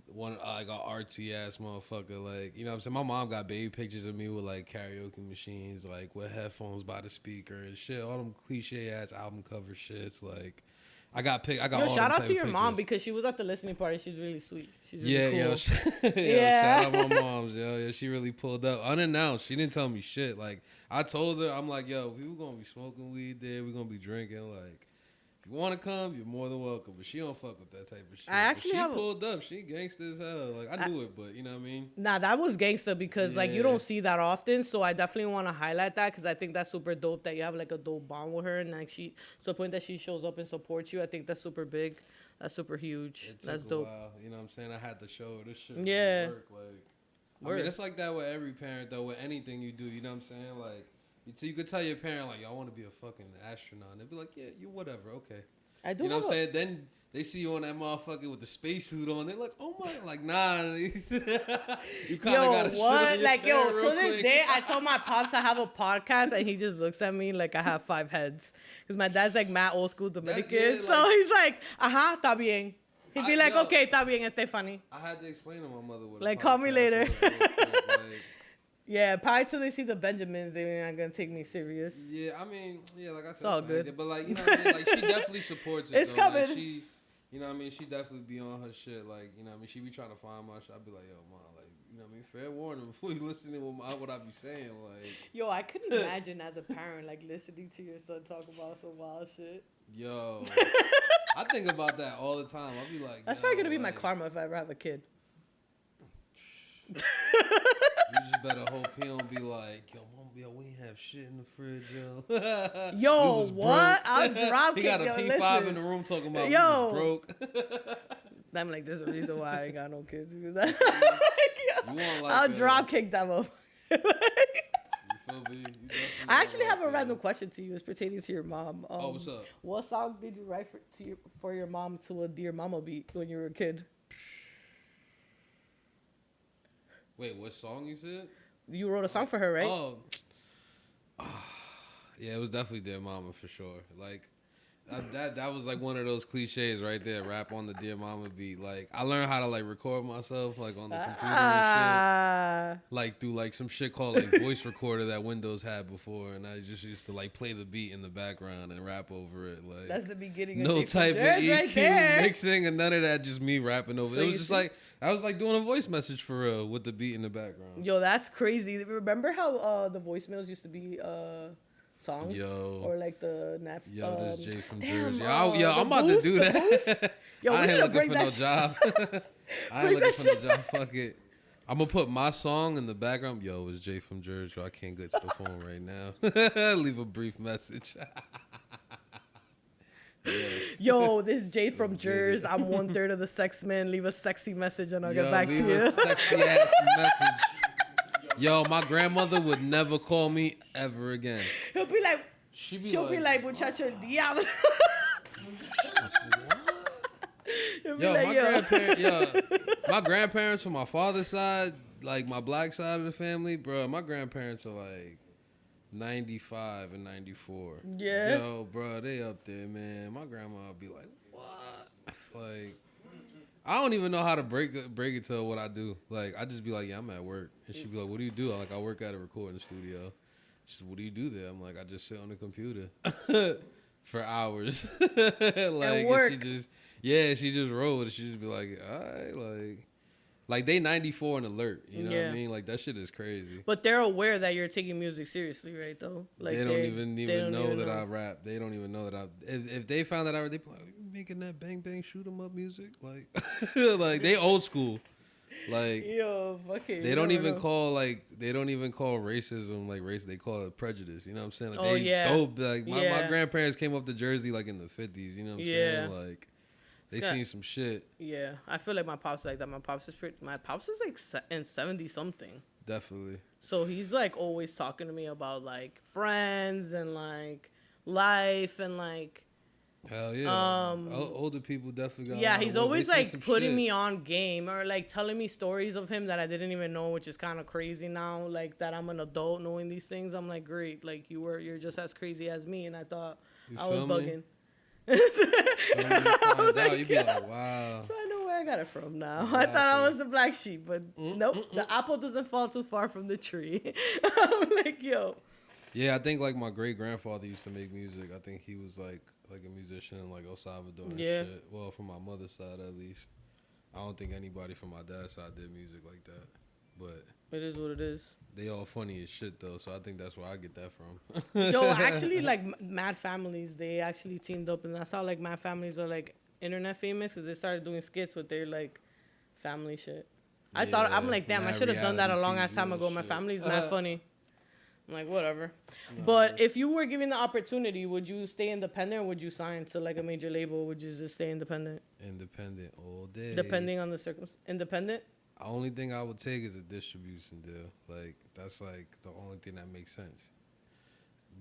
one like a artsy ass motherfucker. Like, you know what I'm saying? My mom got baby pictures of me with like karaoke machines, like with headphones by the speaker and shit. All them cliche ass album cover shits. Like I got Yo, all shout them out type to of your mom pictures. because she was at the listening party. She's really sweet. She's really Yeah, cool. yeah, shout out my moms, yo. Yeah, she really pulled up unannounced. She didn't tell me shit. Like I told her, I'm like, yo, we were gonna be smoking weed there. We're gonna be drinking. Like, if you wanna come, you're more than welcome. But she don't fuck with that type of shit. I actually But she have a- pulled up. She gangsta as hell. Like I knew it, but you know what I mean. Nah, that was gangsta because like you Yeah. don't see that often. So I definitely want to highlight that because I think that's super dope that you have like a dope bond with her and like she to the point that she shows up and supports you. I think that's super big. That's super huge. It That's took dope. a while. You know what I'm saying? I had to show her this shit. Yeah. Really work. Like, I Word. mean, it's like that with every parent though. With anything you do, you know what I'm saying? Like, you could tell your parent like, "Yo, I want to be a fucking astronaut." And they'd be like, "Yeah, you whatever, okay." I do. You know have what I'm a- saying? Then they see you on that motherfucker with the spacesuit on. They're like, "Oh my!" Like, nah. You kind of Yo, gotta show what? your Like, yo, parent to real this quick. day, I told my pops I have a podcast, and he just looks at me like I have 5 heads. Because my dad's like mad old school Dominican. yeah, so like- he's like, ajá, está bien. He'd be like, Yo. okay, está bien, este funny. I had to explain to my mother what. a Like, call me podcast later. was real quick, like, Yeah, probably till they see the Benjamins, they're not going to take me serious. yeah, I mean, yeah, like I said, all I good. did, but like, you know what I mean? Like, she definitely supports it. It's though. Like, coming. she, you know what I mean? She definitely be on her shit. Like, you know what I mean? She be trying to find my shit. I be like, yo, mom, like, you know what I mean? Fair warning before you listening to what I be saying. Like, Yo, I couldn't imagine as a parent, like, listening to your son talk about some wild shit. yo, I think about that all the time. I'll be like, That's yo, probably going to be my like, karma if I ever have a kid. You just better hope he don't be like, yo, mom, yo, we ain't have shit in the fridge, yo. Yo, We was what? broke. I'll drop He kick, got a yo, P5 listen. in the room talking about Yo. we was broke. I'm like, there's a reason why I ain't got no kids. Because I, You want like I'll a- drop kick them up. You feel me? You definitely I actually want have a like random question to you. It's pertaining to your mom. Oh, what's up? What song did you write for your mom to a Dear Mama beat when you were a kid? Wait, what song you said? You wrote a song for her, right? Oh. Yeah, it was definitely Dear Mama for sure. Like, that was like one of those cliches right there. Rap on the Dear Mama beat. Like, I learned how to like record myself like on the computer and Ah, shit. Like through like some shit called like voice recorder that Windows had before, and I just used to like play the beat in the background and rap over it. Like, that's the beginning of no Jaefrmjrz type of EQ right there. mixing and none of that. Just me rapping over. So it was you just see- like I was like doing a voice message for real with the beat in the background. Yo, that's crazy. Remember how the voicemails used to be songs? Yo. Or like the Yo, this Jay from damn, Jersey. I'm about Boost, to do the that. Boost. Yo, we I need ain't to looking break for that no shit. job. I ain't Break looking that for no shit. job. Fuck it. I'm gonna put my song in the background. Yo, it's Jay from Jersey. I can't get to the phone right now. Leave a brief message. Yes. Yo, this is Jay from Let's get it. Jers. I'm 1/3 of the sex men. Leave a sexy message and I'll Yo, get back leave to you. a sexy ass message. Yo, my grandmother would never call me ever again. She'll be like, She'll be like, muchacho, diablo. He'll be yo, like, my grandparents from my father's side, like my black side of the family, bro, my grandparents are like 95 and 94. Yeah. Yo, bro, they up there, man. My grandma would be like, what? Like, I don't even know how to break it to what I do. Like, I just be like, yeah, I'm at work. And she'd be like, what do you do? I'm like, I work at a recording studio. She said, what do you do there? I'm like, I just sit on the computer for hours. Like, work. She just rolled. And she just be like, all right, like they 94 and alert. You know what I mean? Like, that shit is crazy. But they're aware that you're taking music seriously, right? Though, like they don't even know that I rap. They don't even know that I. If they found that out, they be like, you making that bang bang shoot 'em up music, like, like they old school. Like, yo, fuck it. they don't even call racism like race. They call it prejudice. You know what I'm saying? Like, my grandparents came up to Jersey like in the 50s. You know what I'm saying? Like, they seen some shit. Yeah, I feel like my pops like that. My pops is like in 70 something. Definitely. So he's like always talking to me about like friends and like life and like. Hell yeah. Older people definitely got. Yeah, he's always like putting me on game or like telling me stories of him that I didn't even know, which is kind of crazy now. Like that I'm an adult knowing these things. I'm like, great. Like you're just as crazy as me, and I thought I was bugging. You'd be like, wow. So I know where I got it from now. Exactly. I thought I was the black sheep, but nope. The apple doesn't fall too far from the tree. I'm like, yo. Yeah, I think like my great grandfather used to make music. I think he was like a musician in like El Salvador and shit. Well, from my mother's side at least. I don't think anybody from my dad's side did music like that. But it is what it is. They all funny as shit though, so I think that's where I get that from. Yo, actually, like Mad Families, they actually teamed up, and that's how like Mad Families are like internet famous, because they started doing skits with their like family shit. I'm like, damn, I should have done that a long ass time ago. My family's mad funny. I'm like, whatever. No. But if you were given the opportunity, would you stay independent or would you sign to like a major label? Or would you just stay independent? Independent all day. Depending on the circumstances. Independent? The only thing I would take is a distribution deal. Like, that's like the only thing that makes sense.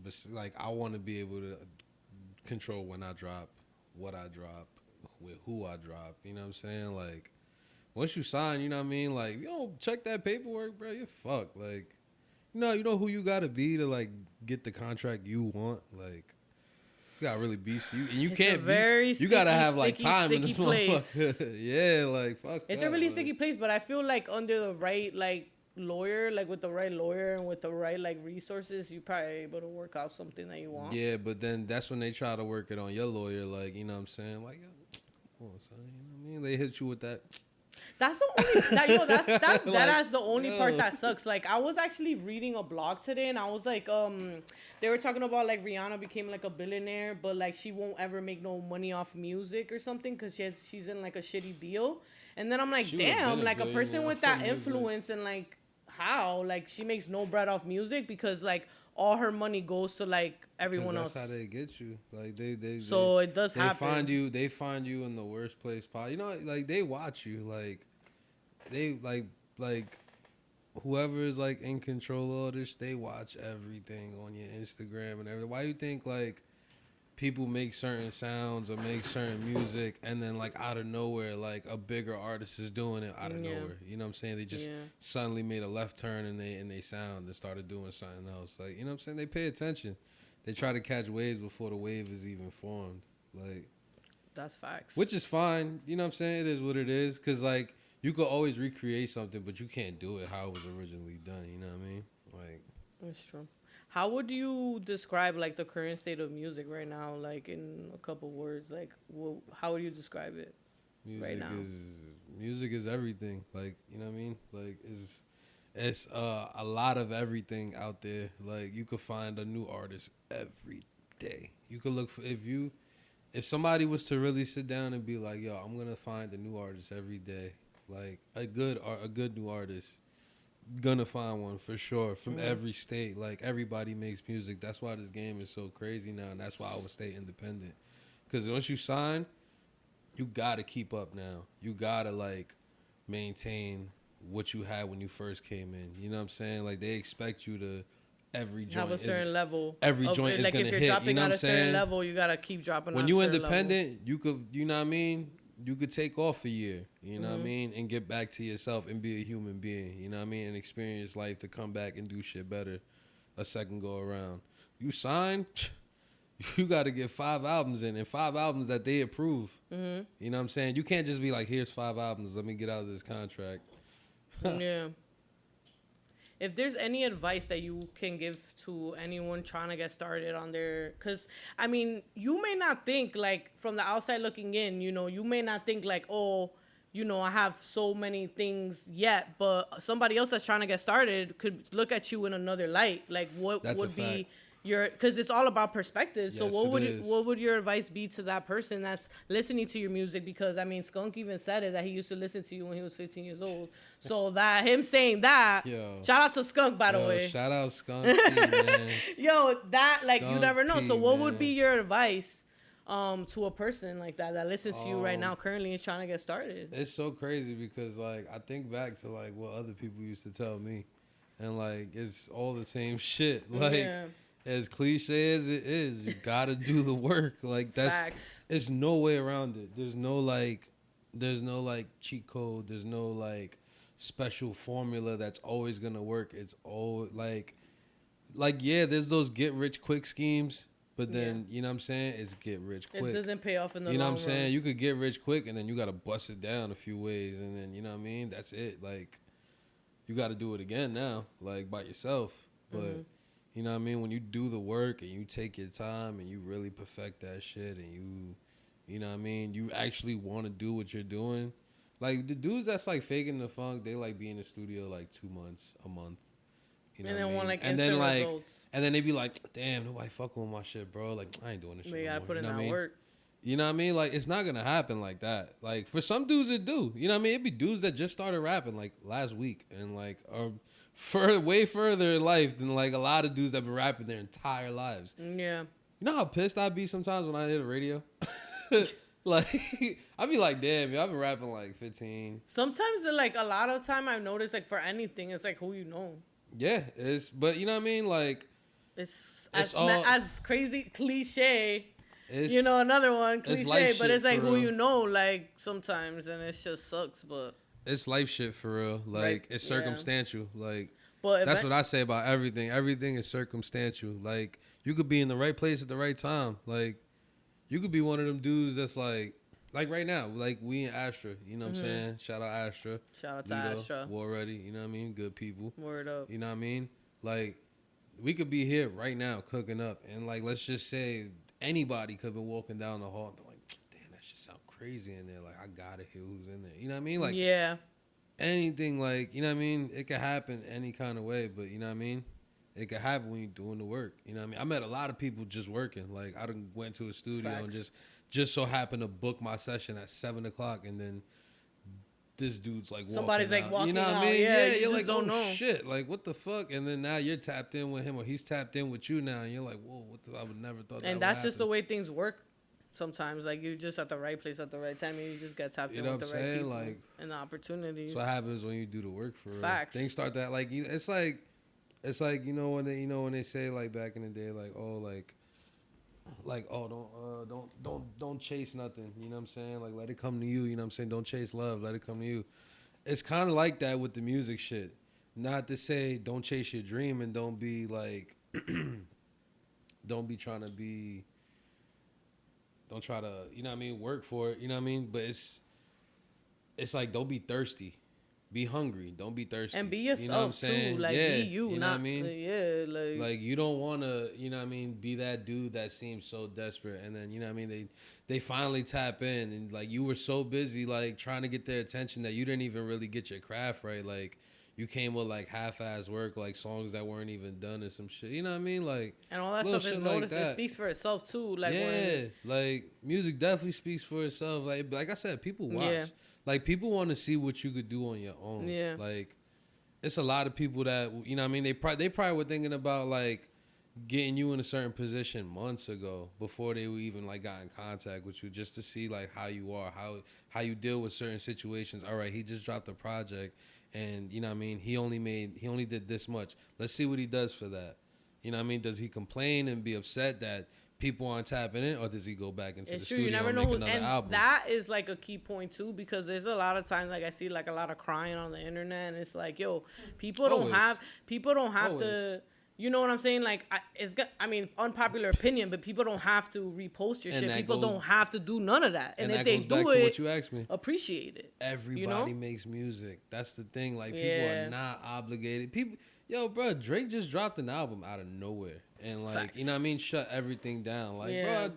But like, I want to be able to control when I drop, what I drop, with who I drop. You know what I'm saying? Like, once you sign, you know what I mean? Like, you don't check that paperwork, bro, you're fucked. Like, you know who you gotta be to like get the contract you want. Like, you gotta really be you, and you can't be. You gotta have like time in this motherfucker. Yeah, like fuck. It's a really sticky place, but I feel like under the right like lawyer, like with the right lawyer and with the right like resources, you probably able to work out something that you want. Yeah, but then that's when they try to work it on your lawyer. Like, you know what I'm saying? Like, come on, son. You know what I mean? They hit you with that. That's the only that's like, the only part that sucks. Like, I was actually reading a blog today, and I was like, they were talking about like Rihanna became like a billionaire, but like she won't ever make no money off music or something because she's in like a shitty deal. And then I'm like, damn, like a person with that influence and like how like she makes no bread off music because like all her money goes to like everyone else. That's how they get you. Like they so it does happen. They find you in the worst place possible. You know, like they watch you. Like they like whoever is like in control of all this, they watch everything on your Instagram and everything. Why you think like people make certain sounds or make certain music and then like out of nowhere like a bigger artist is doing it out of nowhere? You know what I'm saying? They just suddenly made a left turn and they sound and started doing something else. Like, you know what I'm saying? They pay attention. They try to catch waves before the wave is even formed. Like, that's facts. Which is fine. You know what I'm saying? It is what it is. Cause like you could always recreate something, but you can't do it how it was originally done. You know what I mean? Like, that's true. How would you describe like the current state of music right now? Like in a couple words, like how would you describe it music right now? Music is everything. Like, you know what I mean? Like It's a lot of everything out there. Like you could find a new artist every day. You could look for if somebody was to really sit down and be like, yo, I'm gonna find a new artist every day, like a good new artist, gonna find one for sure from every state. Like everybody makes music. That's why this game is so crazy now, and that's why I would stay independent. Because once you sign, you gotta keep up now. You gotta like maintain what you had when you first came in. You know what I'm saying? Like they expect you to every joint have a certain level. Every joint is like gonna if you're hit. dropping You know at what a I'm certain saying? level, you gotta keep dropping. When at you a certain independent, level. you could, you know what I mean? You could take off a year, you know what I mean, and get back to yourself and be a human being, you know what I mean, and experience life to come back and do shit better a second go around. You sign, you got to get 5 albums in, and 5 albums that they approve. You know what I'm saying? You can't just be like, here's 5 albums, let me get out of this contract. Yeah. If there's any advice that you can give to anyone trying to get started on their, because I mean, you may not think like from the outside looking in, you know, you may not think like, oh, you know, I have so many things yet, but somebody else that's trying to get started could look at you in another light. Like what That's would a be fact. your, because it's all about perspective. So Yes, what would your advice be to that person that's listening to your music? Because I mean, Skunk even said it that he used to listen to you when he was 15 years old. So that him saying that, Yo. shout out to Skunk by the Yo, way. shout out Skunk P, man. Yo, that like you Skunk never know. P, So what man. would be your advice to a person like that listens to you right now currently is trying to get started? It's so crazy because like I think back to like what other people used to tell me, and like it's all the same shit. Like Yeah. as cliche as it is, you gotta do the work. Like that's Facts. There's no way around it. There's no like cheat code. There's no like special formula that's always gonna work. It's all like yeah, there's those get rich quick schemes. But then, you know what I'm saying? It's get rich quick. It doesn't pay off in the You know long what I'm saying? run. You could get rich quick and then you got to bust it down a few ways. And then, you know what I mean? That's it. Like, you got to do it again now, like by yourself. But, you know what I mean? When you do the work and you take your time and you really perfect that shit and you know what I mean? You actually want to do what you're doing. Like, the dudes that's like faking the funk, they like be in the studio like 2 months, a month. You know and what I then mean? want like and instant then like, results. and then they be like, "Damn, nobody fucking with my shit, bro. Like, I ain't doing this shit." But you no gotta more." put in You know what I that mean? work. You know what I mean? Like, it's not gonna happen like that. Like, for some dudes, it do. You know what I mean? It be dudes that just started rapping like last week and like are way further in life than like a lot of dudes that been rapping their entire lives. Yeah. You know how pissed I be sometimes when I hear the radio? Like, I be like, damn, yo, I've been rapping like 15. Sometimes like a lot of time I've noticed like for anything it's like who you know. Yeah, but you know what I mean? Like, It's It's as crazy cliche. it's You know, another one it's cliche, life but shit it's like for who real. you know, like sometimes, and it just sucks. But it's life shit for real. Like, Right, it's yeah. circumstantial. Like, but that's what I say about everything. Everything is circumstantial. Like, you could be in the right place at the right time. Like, you could be one of them dudes that's like right now, like we in Astra. You know what I'm saying? Shout out Astra. Shout out to Lido, Astra. War Ready. You know what I mean? Good people. Word up. You know what I mean? Like, we could be here right now cooking up, and like, let's just say anybody could have been walking down the hall and be like, damn, that shit sound crazy in there. Like, I gotta hear who's in there. You know what I mean? Like, Yeah. anything, like, you know what I mean? It could happen any kind of way, but you know what I mean? It could happen when you're doing the work. You know what I mean? I met a lot of people just working. Like, I done went to a studio and Facts. just so happened to book my session at 7 o'clock, and then this dude's like Somebody's, walking like, out. walking You know what out. I mean? Yeah, you you're just like, don't oh know. shit, like what the fuck? And then now you're tapped in with him, or he's tapped in with you now, and you're like, whoa, what the? I would never thought that. And would that's just the happen. way things work. Sometimes, like you're just at the right place at the right time, and you just get tapped You in know with what the I'm right saying? people Like, and the opportunities. that's what happens when you do the work for real. Facts. Things start that like it's like you know when they say like back in the day like don't chase nothing, you know what I'm saying? Like, let it come to you, you know what I'm saying? Don't chase love, let it come to you. It's kind of like that with the music shit. Not to say don't chase your dream and don't be like don't try to, you know what I mean, work for it, you know what I mean? But it's like, don't be thirsty. Be hungry. Don't be thirsty. and be You know what I'm yourself saying? too. Like Yeah, be you, know not what I mean? yeah. Like, you don't want to, you know what I mean, be that dude that seems so desperate, and then, you know what I mean, they finally tap in, and like you were so busy like trying to get their attention that you didn't even really get your craft right. Like, you came with like half-ass work, like songs that weren't even done or some shit. You know what I mean? Like, and all that little stuff is shit like noticed. It that. speaks for itself too. Like yeah, like music definitely speaks for itself. Like I said, people watch. Yeah. Like people want to see what you could do on your own. Yeah. Like it's a lot of people that you know what I mean. They probably were thinking about like getting you in a certain position months ago before they were even like got in contact with you, just to see like how you are, how you deal with certain situations. All right, he just dropped a project, and you know what I mean. He only did this much. Let's see what he does for that. You know what I mean? Does he complain and be upset that people aren't tapping in, or does he go back into the studio you never and know make who, another and album? that is like a key point ttoo, because there's a lot of times like I see like a lot of crying on the internet, and it's like, yo, people don't have to. You know what I'm saying? Like, I mean, unpopular opinion, but people don't have to repost your shit. People don't have to do none of that. And if they do it, what you asked me, appreciate it. Everybody makes music. That's the thing. Like, people are not obligated. People, yo, bro, Drake just dropped an album out of nowhere. And, like, Facts. you know what I mean? Shut everything down. Like, bro, I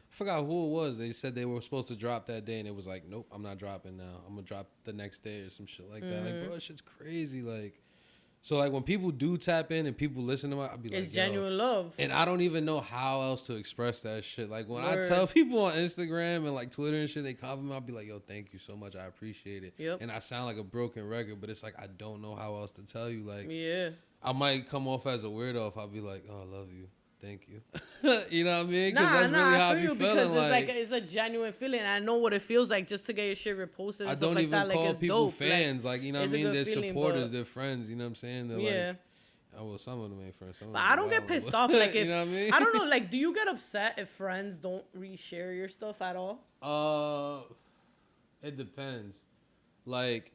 forgot who it was. They said they were supposed to drop that day, and it was like, nope, I'm not dropping now. I'm going to drop the next day or some shit like that. Like, bro, that shit's crazy. Like, so, like, when people do tap in and people listen to it, I'll be like, it's genuine love. And I don't even know how else to express that shit. Like, when I tell people on Instagram and, like, Twitter and shit, they compliment me, I'll be like, yo, thank you so much. I appreciate it. Yep. And I sound like a broken record, but it's like, I don't know how else to tell you. Like, I might come off as a weirdo if I'll be like, oh, I love you. Thank you. You know what I mean? Because that's really how I be feeling. Because it's like it's a genuine feeling. I know what it feels like just to get your shit reposted and I stuff don't like even that. call Like, it's people dope. fans. Like, you know what I mean? They're supporters. They're friends. You know what I'm saying? They're like, oh, well, some of them ain't friends. But I don't get pissed off. Like, if, you know what I mean? I don't know. Like, do you get upset if friends don't reshare your stuff at all? It depends. Like,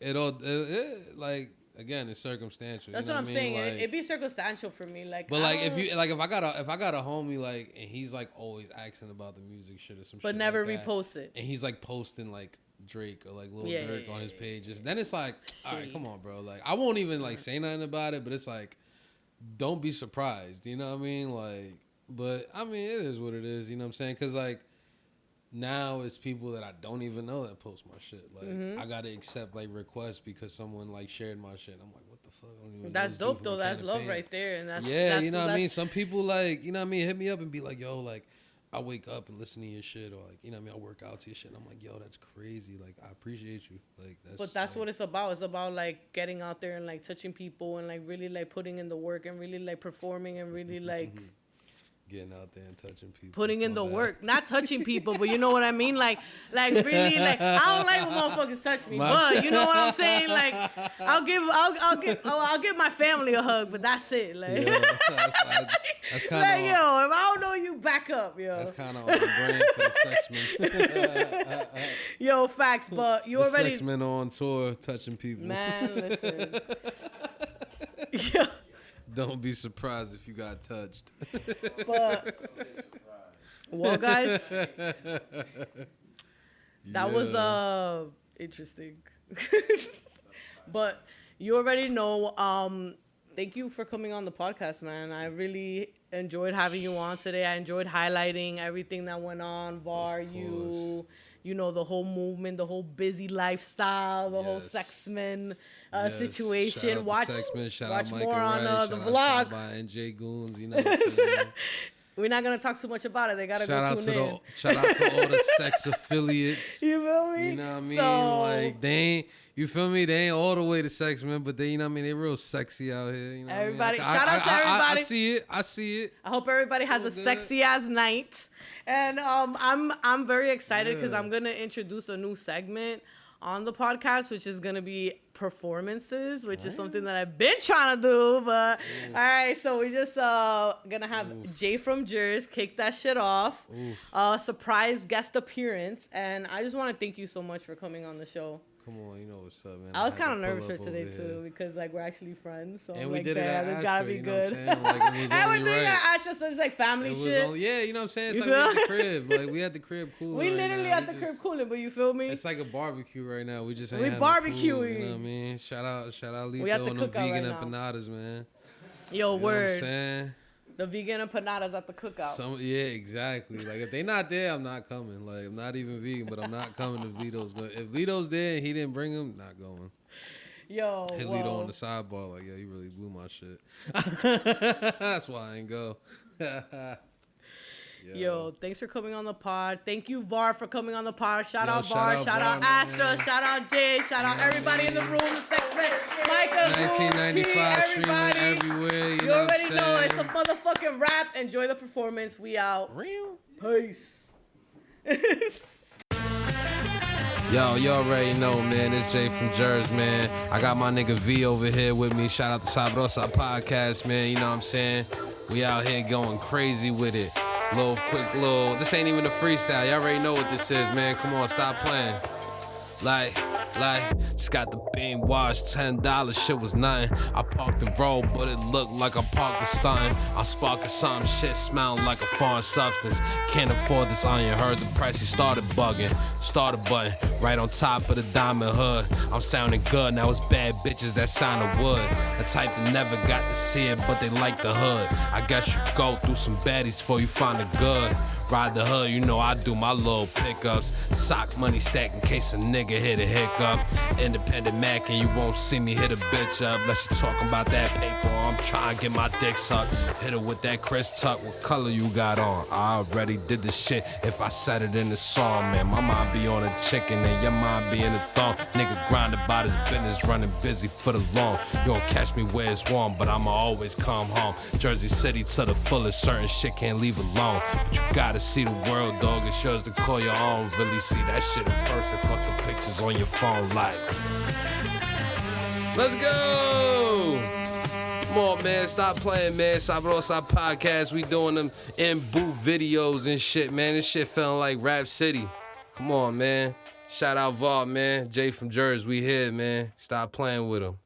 like, again, it's circumstantial. That's you know what I'm I mean? saying. Like, It'd be circumstantial for me. Like, but like, if I got a homie like, and he's like always asking about the music shit or some shit, but never like repost it, and he's like posting like Drake or like Lil Durk on his pages, then it's like, all right, come on, bro. Like, I won't even like say nothing about it, but it's like, don't be surprised. You know what I mean? Like, but I mean, it is what it is. You know what I'm saying? Because like, now it's people that I don't even know that post my shit. Like, I gotta accept like requests because someone like shared my shit. I'm like, what the fuck? I don't even that's dope though. That's love right there. And that's you know what I mean. Some people like, you know what I mean, hit me up and be like, yo, like, I wake up and listen to your shit, or like, you know what I mean, I work out to your shit. And I'm like, yo, that's crazy. Like, I appreciate you. Like, that's what it's about. It's about like getting out there and like touching people and like really like putting in the work and really like performing and really like getting out there and touching people, putting in the work, not touching people, but you know what I mean, like really, like, I don't like when motherfuckers touch me, but you know what I'm saying, like, I'll give my family a hug, but that's it, like, yo, that's kind of like, yo, if I don't know you, back up, yo. That's kind of on the brand for the Sexmen. Yo, facts, but you already Sexmen on tour touching people. Man, listen, yo. Don't be surprised if you got touched. But, well, guys, that was interesting. But you already know. Thank you for coming on the podcast, man. I really enjoyed having you on today. I enjoyed highlighting everything that went on. Vvar, you know, the whole movement, the whole busy lifestyle, the whole Sexman situation. Shout Watch out more on the vlog. NJ Goons, you know what I'm saying? We're not gonna talk too much about it. They gotta go tune in. Shout out to all the sex affiliates. You feel me? You know what I mean? So, like, they ain't. You feel me? They ain't all the way to sex, man, but they, you know what I mean? They real sexy out here. You know everybody, what I mean? shout out to everybody. I see it. I hope everybody has a sexy ass night. And I'm very excited because I'm gonna introduce a new segment on the podcast, which is gonna be performances, which is something that I've been trying to do. But all right, so we just gonna have Jaefrmjrz kick that shit off. Surprise guest appearance, and I just want to thank you so much for coming on the show. Come on, you know what's up, man. I was kind of nervous for today too because like we're actually friends, so and I'm we like, did it damn, at this Ashford, gotta be you know good. what I'm saying? Like, it was only right. Ashford, so it's like family shit. Yeah, you know what I'm saying? It's You like we feel? at the crib. Like, we at the crib cooling. We right literally now. at the crib cooling, but you feel me? It's like a barbecue right now. We just ain't We having barbecuing. food, you know what I mean? Shout out We at Lito the and the cookout vegan right now. empanadas, man. Yo, You know what I'm word. saying? The vegan empanadas at the cookout. Yeah, exactly. Like, if they not there, I'm not coming. Like, I'm not even vegan, but I'm not coming if Lito's going. If Lito's there and he didn't bring them, not going. Yo, Hit well, Lito on the sidebar like, yo, you really blew my shit. That's why I ain't go. Yo, thanks for coming on the pod. Thank you, Vvar, for coming on the pod. Shout out shout Vvar, out shout out Vvar, Astra, man. shout out Jay, shout out everybody in the room, the segment, Micah, 1995 streaming everybody. everywhere. You You know what already I'm know saying? it's a motherfucking rap. Enjoy the performance. We out. Real? Peace. Yo, you already know, man. It's Jaefrmjrz, man. I got my nigga V over here with me. Shout out to Sabrosa Podcast, man. You know what I'm saying? We out here going crazy with it. This ain't even a freestyle. Y'all already know what this is, man. Come on, stop playing. Like, just got the beam washed, $10, shit was nothing. I parked and rolled, but it looked like I parked and stunting. I sparking something, shit smelling like a foreign substance. Can't afford this onion, heard the price, he started bugging. Started button, right on top of the diamond hood. I'm sounding good, now it's bad bitches that sounded wood. The type that never got to see it, but they like the hood. I guess you go through some baddies before you find the good. Ride the hood, you know I do my little pickups. Sock money stack in case a nigga hit a hiccup. Independent Mac and you won't see me hit a bitch up. Unless you talking about that paper, I'm trying to get my dick sucked. Hit her with that Chris Tuck, what color you got on? I already did the shit if I said it in the song, man. My mind be on a chicken and your mind be in a thong. Nigga grinding about his business, running busy for the long. You don't catch me where it's warm, but I'ma always come home. Jersey City to the fullest, certain shit can't leave alone. But you gotta see the world, dog. It's yours to call your own. Really see that shit in person. Fuck the pictures on your phone. Like, let's go. Come on, man. Stop playing, man. Sabrosa Podcast. We doing them in-booth videos and shit, man. This shit feeling like Rap City. Come on, man. Shout out Vvar, man. Jaefrmjrz, we here, man. Stop playing with him.